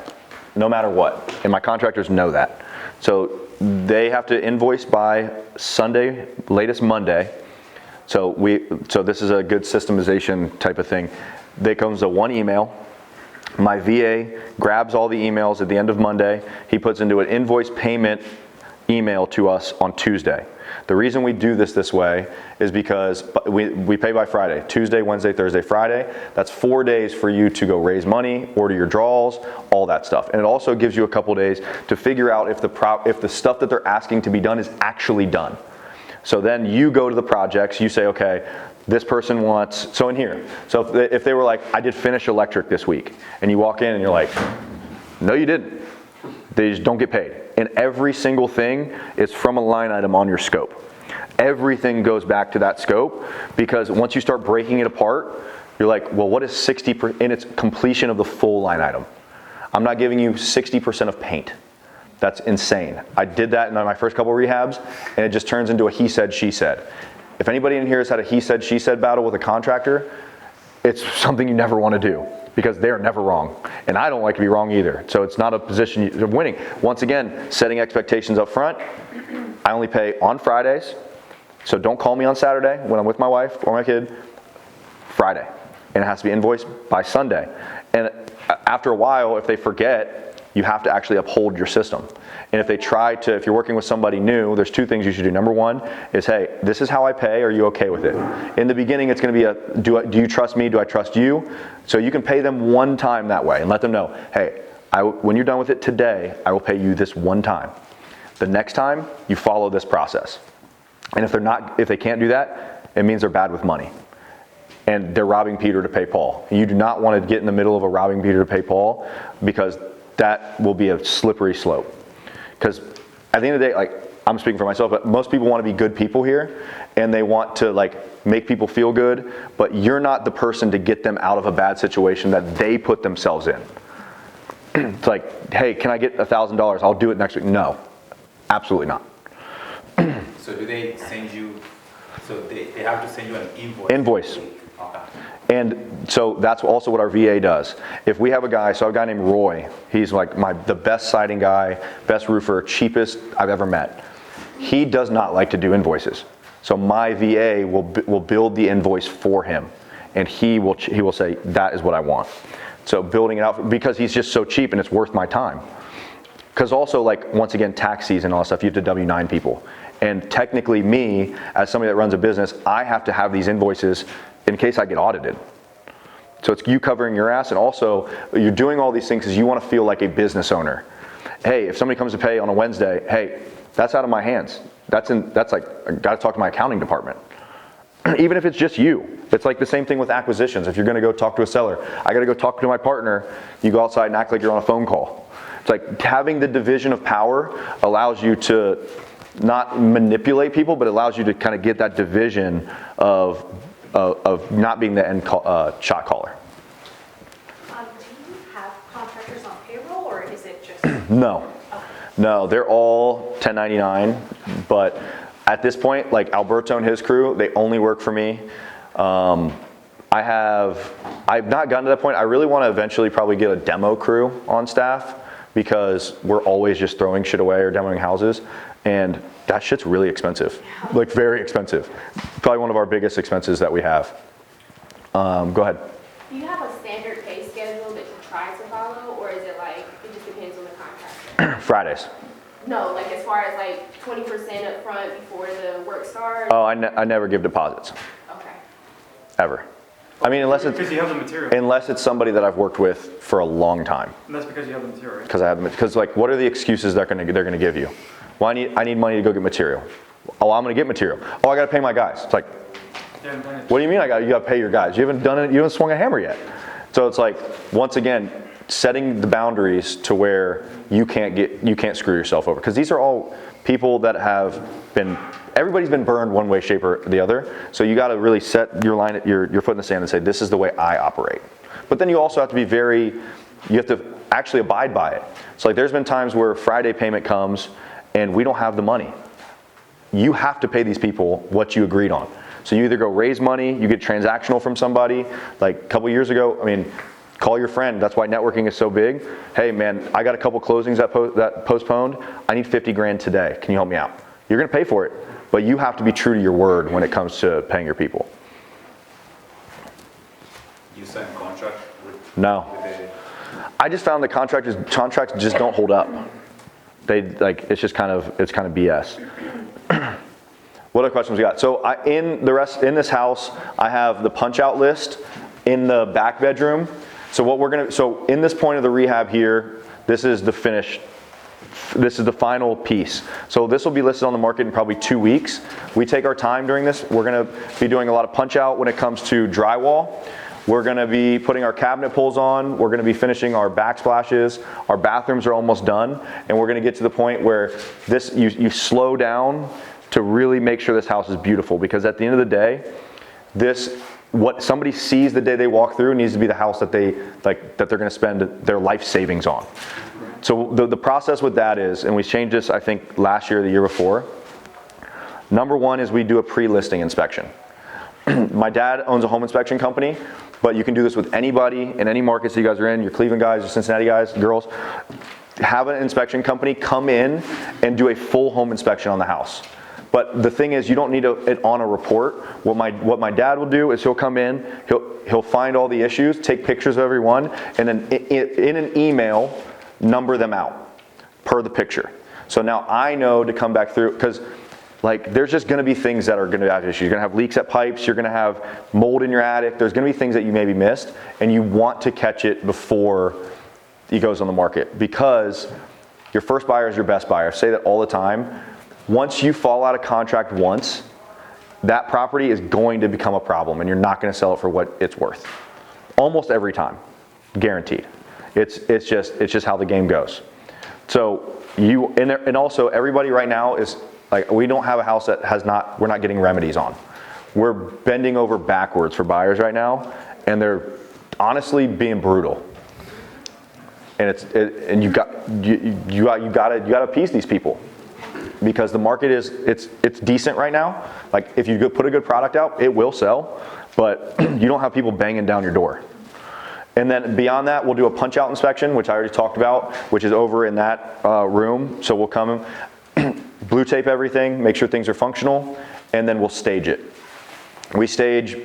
no matter what. And my contractors know that. So they have to invoice by Sunday, latest Monday. So this is a good systemization type of thing. There comes a one email. My VA grabs all the emails at the end of Monday. He puts into an invoice payment email to us on Tuesday. The reason we do this way is because we pay by Friday, Tuesday, Wednesday, Thursday, Friday. That's 4 days for you to go raise money, order your draws, all that stuff. And it also gives you a couple days to figure out if the stuff that they're asking to be done is actually done. So then you go to the projects, you say, okay, this person wants, so in here, so if they were like, I did finish electric this week, and you walk in and you're like, no you didn't. They just don't get paid. And every single thing is from a line item on your scope. Everything goes back to that scope because once you start breaking it apart, you're like, well, what is 60%? And it's completion of the full line item. I'm not giving you 60% of paint. That's insane. I did that in my first couple of rehabs and it just turns into a he said, she said. If anybody in here has had a he said, she said battle with a contractor, it's something you never want to do because they're never wrong. And I don't like to be wrong either. So it's not a position of winning. Once again, setting expectations up front. I only pay on Fridays. So don't call me on Saturday when I'm with my wife or my kid. Friday. And it has to be invoiced by Sunday. And after a while, if they forget, you have to actually uphold your system. And if you're working with somebody new, there's 2 things you should do. Number 1 is, hey, this is how I pay. Are you okay with it? In the beginning, it's going to be do you trust me? Do I trust you? So you can pay them one time that way and let them know, hey, when you're done with it today, I will pay you this one time. The next time, you follow this process. And if they can't do that, it means they're bad with money. And they're robbing Peter to pay Paul. You do not want to get in the middle of a robbing Peter to pay Paul because that will be a slippery slope. Because at the end of the day, like I'm speaking for myself, but most people want to be good people here and they want to like make people feel good, but you're not the person to get them out of a bad situation that they put themselves in. It's like, hey, can I get $1,000? I'll do it next week. No, absolutely not. So do they send you, so they have to send you an invoice? Invoice. Okay. And so that's also what our VA does. If we have a guy, so I have a guy named Roy, he's like the best siding guy, best roofer, cheapest I've ever met. He does not like to do invoices. So my VA will build the invoice for him and he will say, that is what I want. So building it out, because he's just so cheap and it's worth my time. Because also like, once again, tax season and all that stuff, you have to W-9 people. And technically me, as somebody that runs a business, I have to have these invoices in case I get audited. So it's you covering your ass, and also you're doing all these things because you want to feel like a business owner. Hey, if somebody comes to pay on a Wednesday, hey, that's out of my hands. That's like, I got to talk to my accounting department. even if it's just you. It's like the same thing with acquisitions. If you're gonna go talk to a seller, I gotta go talk to my partner, you go outside and act like you're on a phone call. It's like having the division of power allows you to not manipulate people, but allows you to kind of get that division of not being the end shot caller. Do you have contractors on payroll, or is it just? No. No, they're all 1099, but at this point, like Alberto and his crew, they only work for me. I've not gotten to that point. I really want to eventually probably get a demo crew on staff because we're always just throwing shit away or demoing houses, and that shit's really expensive, like very expensive. Probably one of our biggest expenses that we have. Go ahead. Do you have a standard pay schedule that you try to follow, or is it like, it just depends on the contractor? Fridays. No, like as far as like 20% up front before the work starts? Oh, I never give deposits, Okay. ever. I mean, unless Because you have the material. it's somebody that I've worked with for a long time. And that's because you have the material, right? Because like, what are the excuses they're gonna give you? Well, I need money to go get material. Oh, I'm gonna get material. Oh, I gotta pay my guys. It's like, You haven't done it. what do you mean you gotta pay your guys? You haven't done it, you haven't swung a hammer yet. So it's like, once again, setting the boundaries to where you can't screw yourself over. Because these are all people that everybody's been burned one way, shape, or the other. So you gotta really set your foot in the sand and say, this is the way I operate. But then you also have to be you have to actually abide by it. So like there's been times where Friday payment comes and we don't have the money. You have to pay these people what you agreed on. So you either go raise money, you get transactional from somebody. Like a couple years ago, I mean, call your friend. That's why networking is so big. Hey man, I got a couple closings that postponed. I need 50 grand today. Can you help me out? You're gonna pay for it, but you have to be true to your word when it comes to paying your people. You sign a contract No. with the I just found the contracts just don't hold up. It's kind of BS. What other questions we got? So in this house, I have the punch out list in the back bedroom. So in this point of the rehab here, this is the final piece. So this will be listed on the market in probably 2 weeks. We take our time during this. We're gonna be doing a lot of punch out when it comes to drywall. We're gonna be putting our cabinet pulls on. We're gonna be finishing our backsplashes. Our bathrooms are almost done. And we're gonna get to the point where you slow down to really make sure this house is beautiful. Because at the end of the day, what somebody sees the day they walk through needs to be the house that they're gonna spend their life savings on. So the process with that is, and we changed this I think last year or the year before, number one is we do a pre-listing inspection. My dad owns a home inspection company, but you can do this with anybody in any markets that you guys are in, your Cleveland guys, your Cincinnati guys, girls. Have an inspection company come in and do a full home inspection on the house. But the thing is, you don't need it on a report. What my dad will do is he'll come in, he'll find all the issues, take pictures of every one, and then in an email, number them out per the picture. So now I know to come back through, because like there's just gonna be things that are gonna have issues. You're gonna have leaks at pipes, you're gonna have mold in your attic, there's gonna be things that you maybe missed, and you want to catch it before it goes on the market, because your first buyer is your best buyer. I say that all the time. Once you fall out of contract once, that property is going to become a problem and you're not gonna sell it for what it's worth. Almost every time, guaranteed. It's just how the game goes. So and also everybody right now is like, we don't have a house that we're not getting remedies on. We're bending over backwards for buyers right now, and they're honestly being brutal. And you gotta appease these people, because the market it's decent right now. Like if you put a good product out, it will sell, but you don't have people banging down your door. And then beyond that, we'll do a punch out inspection, which I already talked about, which is over in that room. So we'll come blue tape everything, make sure things are functional, and then we'll stage it. We stage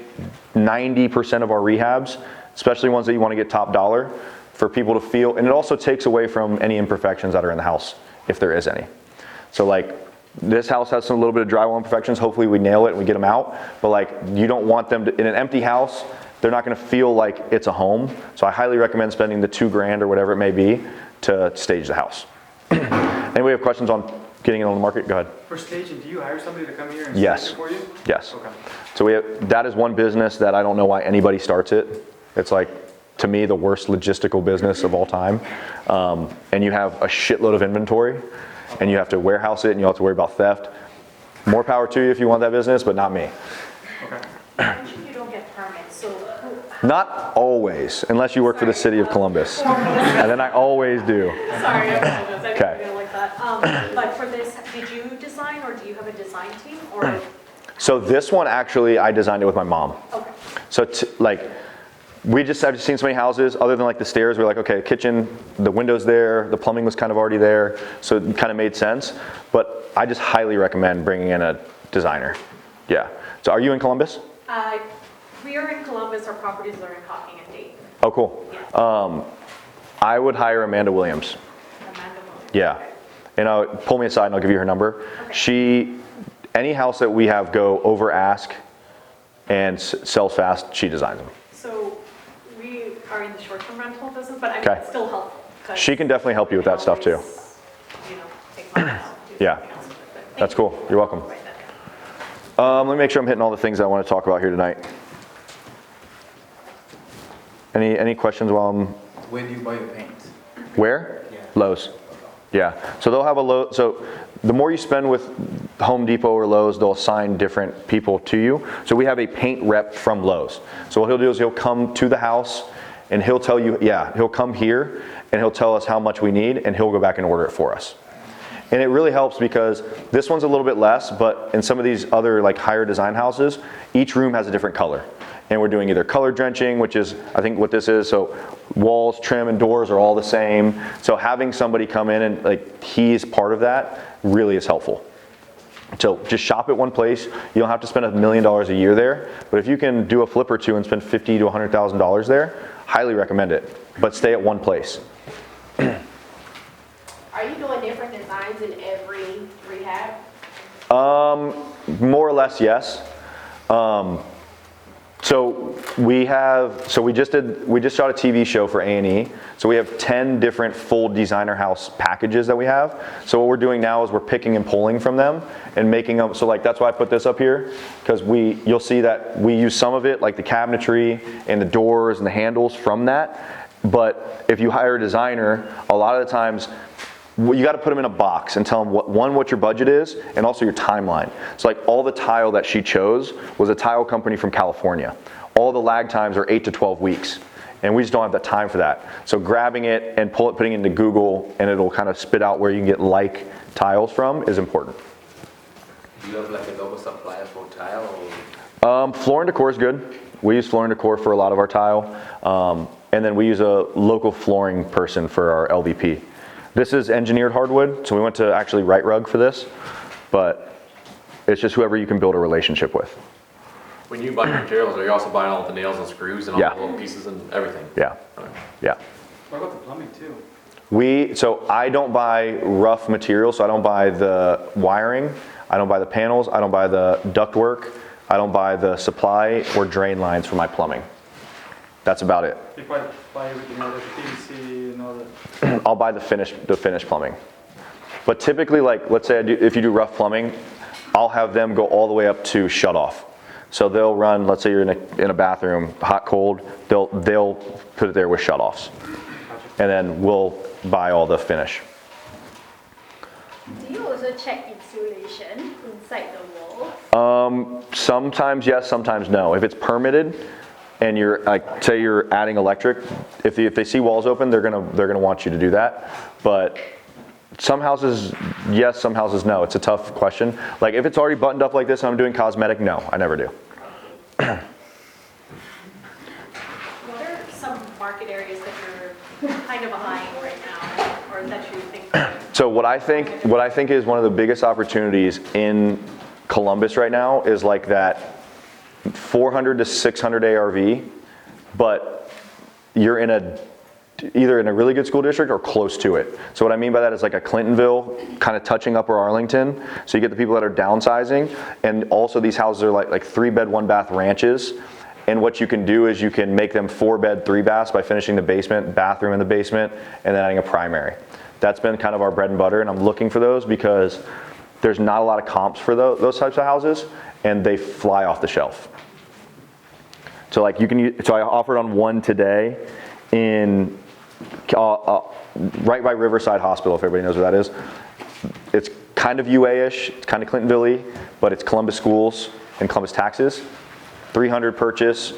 90% of our rehabs, especially ones that you want to get top dollar, for people to feel, and it also takes away from any imperfections that are in the house, if there is any. So like, this house has a little bit of drywall imperfections. Hopefully we nail it and we get them out, but like, you don't want them to, in an empty house, they're not gonna feel like it's a home. So I highly recommend spending the $2,000 or whatever it may be to stage the house. Anybody have questions on getting it on the market. Go ahead. For staging, do you hire somebody to come here and Yes. stage it for you? Yes. Okay. So that is one business that I don't know why anybody starts it. It's like, to me, the worst logistical business of all time. And you have a shitload of inventory, and you have to warehouse it, and you have to worry about theft. More power to you if you want that business, but not me. You don't get permits, so Not always, unless you work for the city of Columbus. And then I always do. sorry, I apologize, I Okay. didn't feel like that. But for this, did you design or do you have a design team or? So this one, actually, I designed it with my mom. Okay. So I've just seen so many houses, other than like the stairs, we're like, okay, kitchen, the window's there, the plumbing was kind of already there, so it kind of made sense. But I just highly recommend bringing in a designer. Yeah. So are you in Columbus? We are in Columbus, our properties are in Hocking and Dayton. Oh, cool. Yeah. I would hire Amanda Williams. Amanda Williams. Yeah. And pull me aside and I'll give you her number. Okay. Any house that we have go over ask and sells fast, she designs them. So we are in the short-term rental business, but I mean, Okay. it's still helpful. 'Cause She can definitely help you with that stuff too. always, take my house and do Yeah. something else with it. Thank That's you. cool. You're welcome. Write that down. Let me make sure I'm hitting all the things I want to talk about here tonight. Any questions while I'm, Where do you buy your paint? where? Yeah. Lowe's. Yeah. So they'll have a Lowe's. So the more you spend with Home Depot or Lowe's, they'll assign different people to you. So we have a paint rep from Lowe's. So what he'll do is he'll come to the house and he'll tell you, he'll come here and he'll tell us how much we need and he'll go back and order it for us. And it really helps because this one's a little bit less, but in some of these other like higher design houses, each room has a different color. And we're doing either color drenching, which is I think what this is, so walls, trim, and doors are all the same. So having somebody come in and like he's part of that really is helpful. So just shop at one place. You don't have to spend $1 million a year there, but if you can do a flip or two and spend $50,000 to $100,000 there, highly recommend it. But stay at one place. Are you doing different designs in every rehab? More or less, yes. So we just shot a TV show for A&E. So we have 10 different full designer house packages that we have. So what we're doing now is we're picking and pulling from them and making them. So like that's why I put this up here, because you'll see that we use some of it, like the cabinetry and the doors and the handles from that. But if you hire a designer, a lot of the times you got to put them in a box and tell them what your budget is and also your timeline. So like all the tile that she chose was a tile company from California. All the lag times are 8 to 12 weeks. And we just don't have the time for that. So grabbing it and putting it into Google and it'll kind of spit out where you can get like tiles from is important. Do you have like a local supplier for tile or? Floor and Decor is good. We use Floor and Decor for a lot of our tile. And then we use a local flooring person for our LVP. This is engineered hardwood, so we went to actually Right Rug for this, but it's just whoever you can build a relationship with. When you buy materials, are you also buying all the nails and screws and all Yeah. the little pieces and everything? Yeah, yeah. What about the plumbing too? So I don't buy rough materials, so I don't buy the wiring, I don't buy the panels, I don't buy the ductwork, I don't buy the supply or drain lines for my plumbing. That's about it. You buy everything else, like PVC and all that. I'll buy the finished plumbing. But typically, like, let's say if you do rough plumbing, I'll have them go all the way up to shut off. So they'll run, let's say you're in a bathroom, hot, cold, they'll put it there with shut offs. And then we'll buy all the finish. Do you also check insulation inside the wall? Sometimes yes, sometimes no. If it's permitted, and you're like, say you're adding electric, if they see walls open, they're gonna want you to do that. But some houses, yes, some houses, no. It's a tough question. Like if it's already buttoned up like this and I'm doing cosmetic, no, I never do. What are some market areas that you're kind of behind right now, or that you think? So what I think is one of the biggest opportunities in Columbus right now is like that 400 to 600 ARV, but you're either in a really good school district or close to it. So what I mean by that is like a Clintonville, kind of touching Upper Arlington. So you get the people that are downsizing, and also these houses are like 3-bed, 1-bath ranches. And what you can do is you can make them 4-bed, 3 baths by finishing the basement, bathroom in the basement, and then adding a primary. That's been kind of our bread and butter, and I'm looking for those because there's not a lot of comps for those types of houses, and they fly off the shelf. So like so I offered on one today in right by Riverside Hospital, if everybody knows where that is. It's kind of UA-ish, it's kind of Clintonville-y, but it's Columbus schools and Columbus taxes. 300 purchase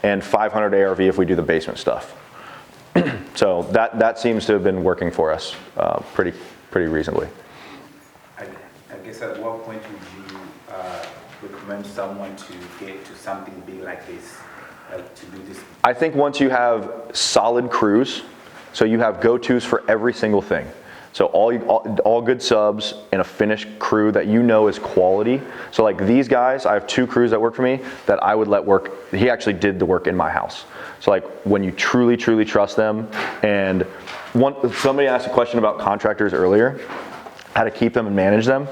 and 500 ARV if we do the basement stuff. So that seems to have been working for us pretty reasonably. I guess at what point would you recommend someone to get to something big like this, to do this? I think once you have solid crews, so you have go-tos for every single thing. So all good subs and a finished crew that you know is quality. So like these guys, I have 2 crews that work for me that I would let work. He actually did the work in my house. So like when you truly trust them, and somebody asked a question about contractors earlier, how to keep them and manage them.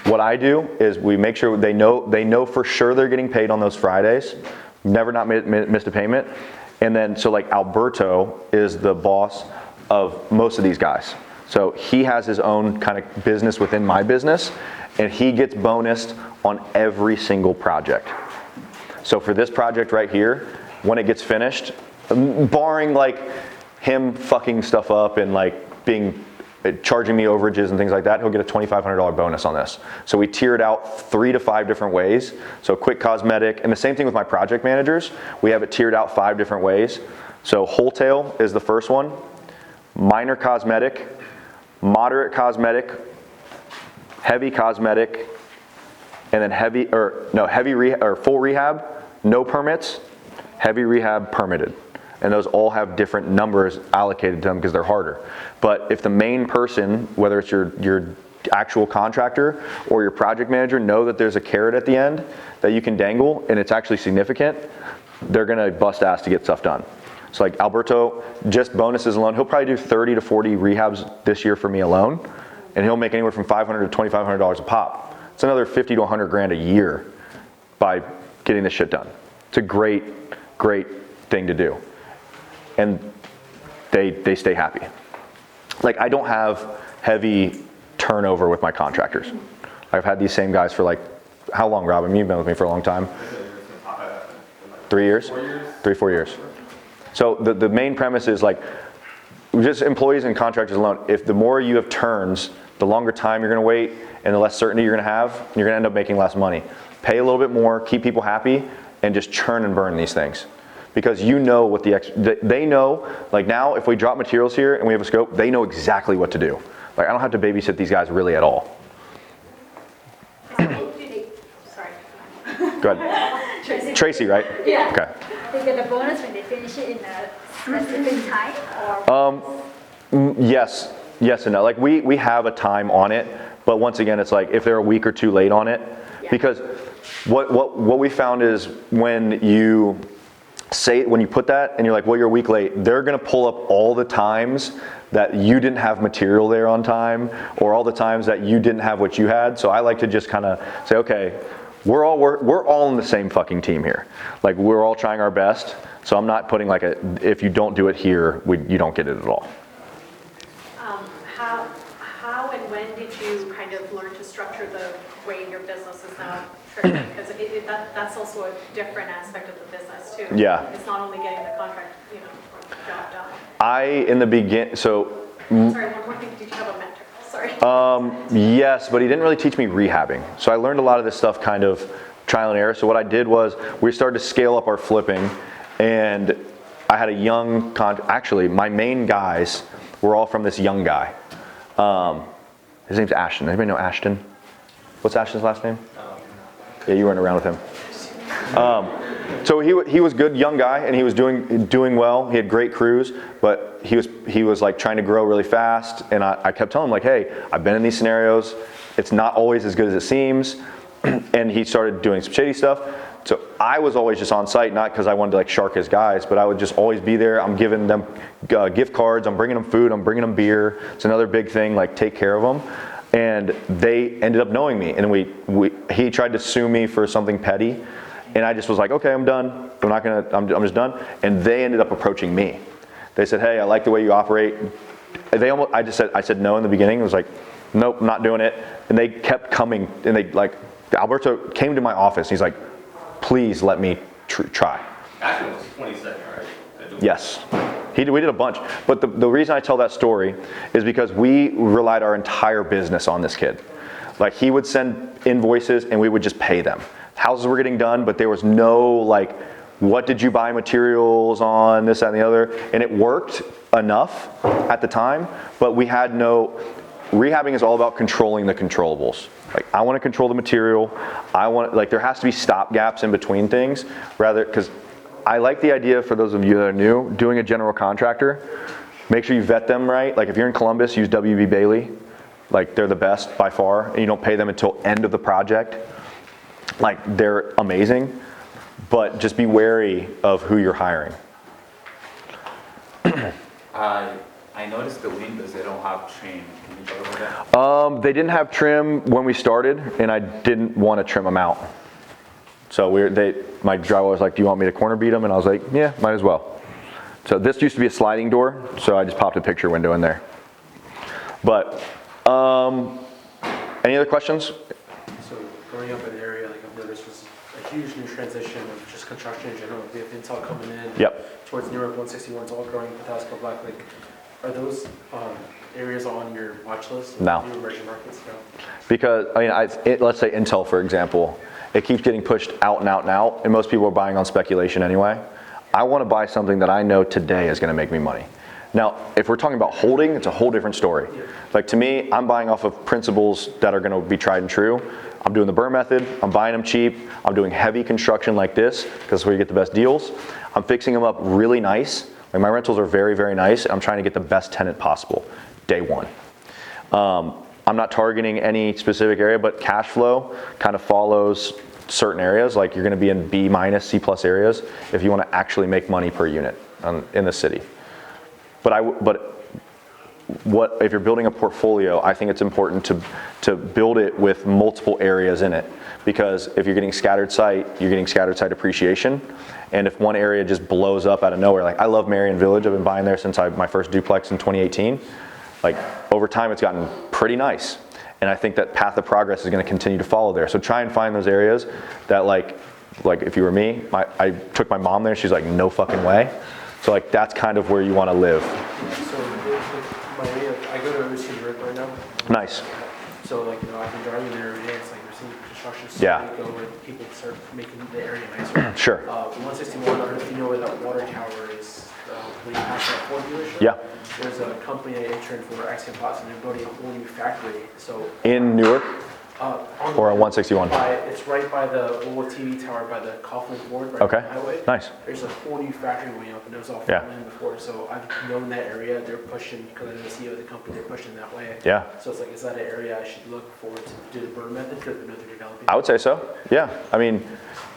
What I do is we make sure they know for sure they're getting paid on those Fridays, never not missed a payment. And then so like Alberto is the boss of most of these guys. So he has his own kind of business within my business, and he gets bonused on every single project. So for this project right here, when it gets finished, barring like him fucking stuff up and like charging me overages and things like that, he'll get a $2,500 bonus on this. So we tier it out 3 to 5 different ways. So quick cosmetic, and the same thing with my project managers. We have it tiered out 5 different ways. So wholesale is the first one, minor cosmetic, moderate cosmetic, heavy cosmetic, and then full rehab, no permits, heavy rehab permitted. And those all have different numbers allocated to them because they're harder. But if the main person, whether it's your actual contractor or your project manager, know that there's a carrot at the end that you can dangle and it's actually significant, they're gonna bust ass to get stuff done. So like Alberto, just bonuses alone, he'll probably do 30 to 40 rehabs this year for me alone, and he'll make anywhere from $500 to $2,500 a pop. It's another 50 to 100 grand a year by getting this shit done. It's a great thing to do. And they stay happy. Like I don't have heavy turnover with my contractors. I've had these same guys for like, how long, Robin? You've been with me for a long time. 3 years? 4 years? 3-4 years. So the main premise is like, just employees and contractors alone, if the more you have turns, the longer time you're gonna wait and the less certainty you're gonna have, you're gonna end up making less money. Pay a little bit more, keep people happy, and just churn and burn these things. Because you know what they know, like now if we drop materials here and we have a scope, they know exactly what to do. Like I don't have to babysit these guys really at all. Sorry. Go ahead. Tracy, right? Yeah. Okay. They get the bonus when they finish it in a specific time, or? Yes and no. Like we have a time on it, but once again, it's like if they're a week or 2 late on it, because what we found is when you put that and you're like, well, you're a week late, they're gonna pull up all the times that you didn't have material there on time, or all the times that you didn't have what you had. So I like to just kind of say, okay, we're all in the same fucking team here. Like we're all trying our best. So I'm not putting like if you don't do it here, you don't get it at all. How and when did you kind of learn to structure the way your business is now driven? Because that's also a different aspect of the business too. Yeah. It's not only getting the contract, job done. Sorry, one more thing. Did you have a mentor? Sorry. Yes, but he didn't really teach me rehabbing. So I learned a lot of this stuff kind of trial and error. So what I did was we started to scale up our flipping, and I had a young actually my main guys were all from this young guy. His name's Ashton. Anybody know Ashton? What's Ashton's last name? Yeah, you weren't around with him. So he was good young guy, and he was doing well. He had great crews, but he was like trying to grow really fast. And I kept telling him like, hey, I've been in these scenarios. It's not always as good as it seems. And he started doing some shady stuff. So I was always just on site, not because I wanted to like shark his guys, but I would just always be there. I'm giving them gift cards. I'm bringing them food. I'm bringing them beer. It's another big thing, like take care of them. And they ended up knowing me. And he tried to sue me for something petty. And I just was like, okay, I'm done. I'm just done. And they ended up approaching me. They said, hey, I like the way you operate. I said no in the beginning. It was like, nope, not doing it. And they kept coming, and Alberto came to my office. He's like, please let me try. Actually, it was 22nd, right? Yes. We did a bunch. But the reason I tell that story is because we relied our entire business on this kid. Like, he would send invoices and we would just pay them. Houses were getting done, but there was no like, what did you buy materials on, this, that, and the other. And it worked enough at the time, but we had no, rehabbing is all about controlling the controllables. Like, I want to control the material. There has to be stop gaps in between things, rather, because I like the idea, for those of you that are new, doing a general contractor, make sure you vet them right. Like, if you're in Columbus, use WB Bailey. Like, they're the best by far, and you don't pay them until end of the project. Like, they're amazing, but just be wary of who you're hiring. I noticed the windows, they don't have trim. Can you talk about that? They didn't have trim when we started, and I didn't want to trim them out. So my drywall was like, do you want me to corner beat them? And I was like, yeah, might as well. So this used to be a sliding door, so I just popped a picture window in there. But, any other questions? So growing up in the area, like I've noticed, was a huge new transition of just construction in general. We have Intel coming in. Yep. Towards Newark 161, it's all growing. Patasko, Black Lake. Are those areas on your watch list? No. New emerging markets? No. Because, let's say Intel, for example, it keeps getting pushed out and out and out, and most people are buying on speculation anyway. I want to buy something that I know today is going to make me money. Now, if we're talking about holding, it's a whole different story. Like, to me, I'm buying off of principles that are going to be tried and true. I'm doing the Burr method. I'm buying them cheap. I'm doing heavy construction like this, because that's where you get the best deals. I'm fixing them up really nice. Like, my rentals are very, very nice. I'm trying to get the best tenant possible, day one. I'm not targeting any specific area, but cash flow kind of follows certain areas. Like, you're going to be in B minus, C plus areas if you want to actually make money per unit in the city. But if you're building a portfolio, I think it's important to build it with multiple areas in it, because if you're getting scattered site, you're getting scattered site appreciation. And if one area just blows up out of nowhere, like, I love Marion Village. I've been buying there since my first duplex in 2018. Like, over time, it's gotten pretty nice. And I think that path of progress is going to continue to follow there. So try and find those areas that, like if you were me, I took my mom there. She's like, no fucking way. So, like, that's kind of where you want to live. So my area, I go to Ocean River right now. Nice. So, like, I've been driving there every day. It's like we're seeing construction Yeah. go where people start making the area nicer. Sure. 161, I don't know if you know where that water tower is, when you pass that Ford dealership. Yeah. There's a company I interned for, Axiom Plots, and they're building a whole new factory. So In Newark or on 161? It's right by the old TV tower by the Coughlin Board, right Okay. on the highway. Nice. There's a whole new factory going up, and it was all Yeah. farmland before. So I've known that area. They're pushing, because I know the CEO of the company, they're pushing that way. Yeah. So it's like, is that an area I should look forward to do the Burr method, because I know they're developing? I would say so. Yeah. I mean,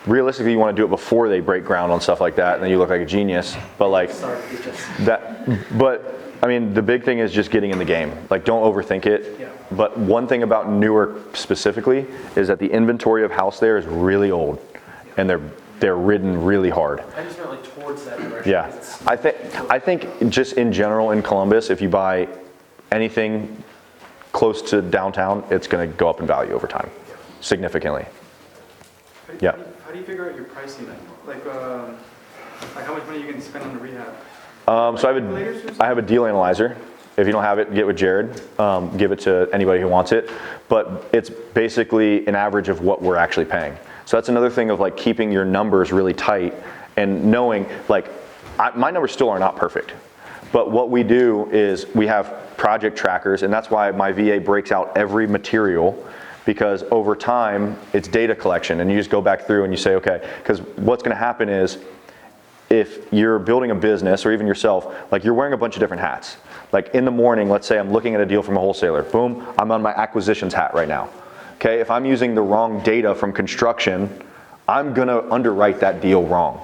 realistically, you want to do it before they break ground on stuff like that, and then you look like a genius. But like Sorry, it just, but I mean, the big thing is just getting in the game. Like, don't overthink it. Yeah. But one thing about Newark specifically is that the inventory of house there is really old, and they're ridden really hard. I just meant like towards that direction. Yeah. I think just in general in Columbus, if you buy anything close to downtown, it's going to go up in value over time, significantly. Yeah. How do you figure out your pricing then? Like how much money you can spend on the rehab? So I have a deal analyzer. If you don't have it, get with Jared. Give it to anybody who wants it. But it's basically an average of what we're actually paying. So that's another thing of like keeping your numbers really tight and knowing, like, my numbers still are not perfect. But what we do is we have project trackers, and that's why my VA breaks out every material, because over time it's data collection, and you just go back through and you say, okay, because what's going to happen is, if you're building a business, or even yourself, like, you're wearing a bunch of different hats. Like, in the morning, let's say I'm looking at a deal from a wholesaler. Boom, I'm on my acquisitions hat right now. Okay, if I'm using the wrong data from construction, I'm gonna underwrite that deal wrong.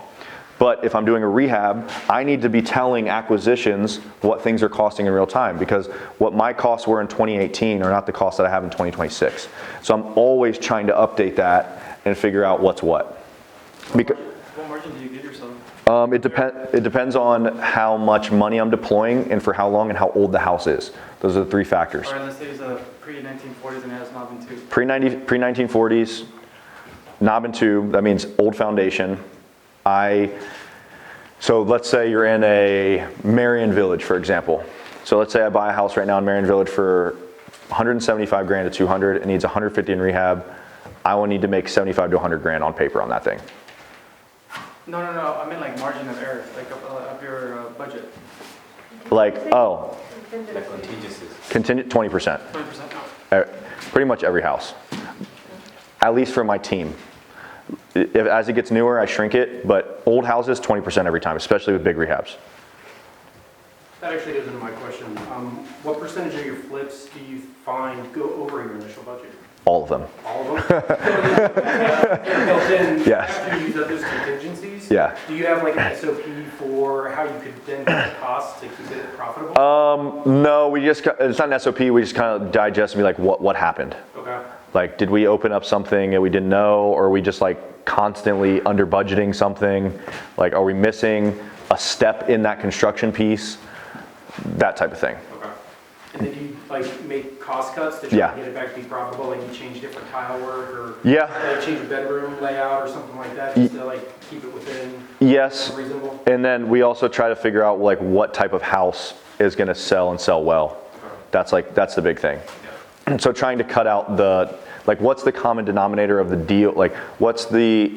But if I'm doing a rehab, I need to be telling acquisitions what things are costing in real time, because what my costs were in 2018 are not the costs that I have in 2026. So I'm always trying to update that and figure out what's what. Because What margin do you give yourself? It depends on how much money I'm deploying and for how long and how old the house is. Those are the three factors. All right, let's say it's a pre-1940s and it has knob and tube. Pre-1940s, knob and tube, that means old foundation. So let's say you're in a Marion Village, for example. So let's say I buy a house right now in Marion Village for 175 grand to 200. It needs 150 in rehab. I will need to make 75 to 100 grand on paper on that thing. No, I mean like margin of error, like of your budget. Like, oh, Like contingencies. contingent 20%. 20%. Pretty much every house, at least for my team. As it gets newer, I shrink it, but old houses, 20% every time, especially with big rehabs. That actually goes into my question. What percentage of your flips do you find go over your initial budget? All of them. All of them? Built in, Yes. after you use up those contingencies? Yeah. Do you have like an SOP for how you could then cut costs to keep it profitable? No, it's not an SOP, we just kind of digest and be like, what happened? Okay. Like, did we open up something that we didn't know, or are we just like constantly under budgeting something? Like, are we missing a step in that construction piece? That type of thing. Okay. And then you like make cost cuts to try Yeah. to get it back to be profitable, like you change different tile work or Yeah. like change your bedroom layout or something like that, just to like keep it within Yes. reasonable? And then we also try to figure out like what type of house is going to sell and sell well. That's the big thing. And so trying to cut out like what's the common denominator of the deal? Like what's the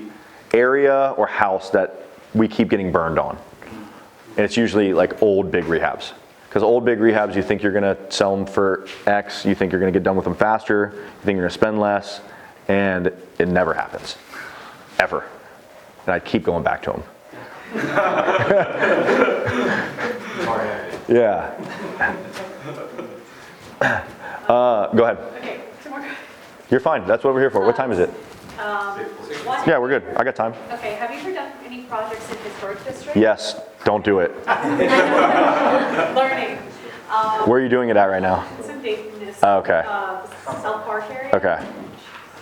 area or house that we keep getting burned on? And it's usually like old big rehabs. Because old big rehabs, you think you're gonna sell them for X, you think you're gonna get done with them faster, you think you're gonna spend less, and it never happens, ever. And I keep going back to them. Yeah. Go ahead. Okay, two more. You're fine, that's what we're here for. What time is it? One- Yeah, we're good, I got time. Okay, have you ever done any projects in historic districts? Yes, don't do it. Learning. Where are you doing it at right now? It's in Dayton, it's, Oh, okay. South Park area. Okay.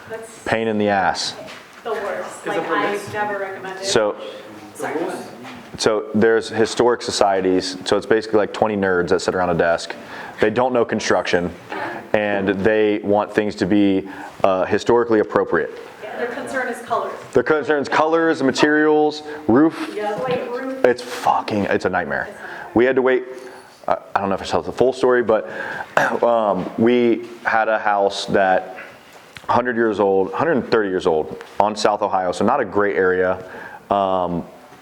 That's Pain in the ass. the worst. it Like, for I this? never recommend it. So there's historic societies, so it's basically like 20 nerds that sit around a desk. They don't know construction, and they want things to be historically appropriate. Yeah, their concern is colors. Their concern is colors, materials, roof. Yeah, like roof. It's a nightmare. We had to wait, I don't know if I tell the full story, but we had a house that 100 years old, 130 years old on South Ohio, so not a great area.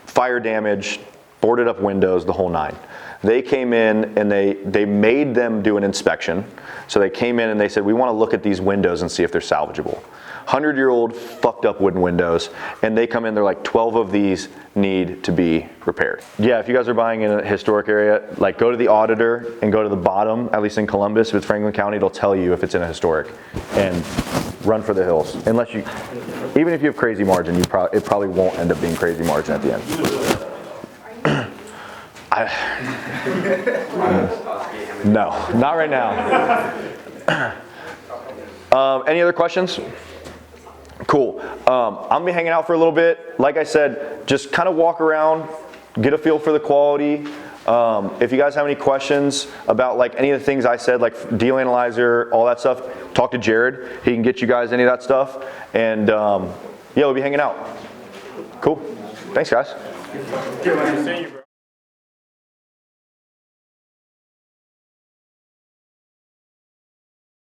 Fire damage, boarded up windows, the whole nine. They came in and they made them do an inspection. So they came in and they said, we want to look at these windows and see if they're salvageable. 100-year-old fucked up wooden windows, and they come in, they're like 12 of these need to be repaired. Yeah, if you guys are buying in a historic area, like go to the auditor and go to the bottom, at least in Columbus, if it's Franklin County, it'll tell you if it's in a historic, and run for the hills. Unless you, even if you have crazy margin, it probably won't end up being crazy margin at the end. No, not right now. Any other questions? Cool. I'm gonna be hanging out for a little bit. Like I said, just kind of walk around, get a feel for the quality. If you guys have any questions about like any of the things I said, like deal analyzer, all that stuff, talk to Jared. He can get you guys any of that stuff. And yeah, we'll be hanging out. Cool. Thanks, guys. Good, nice to see you, bro.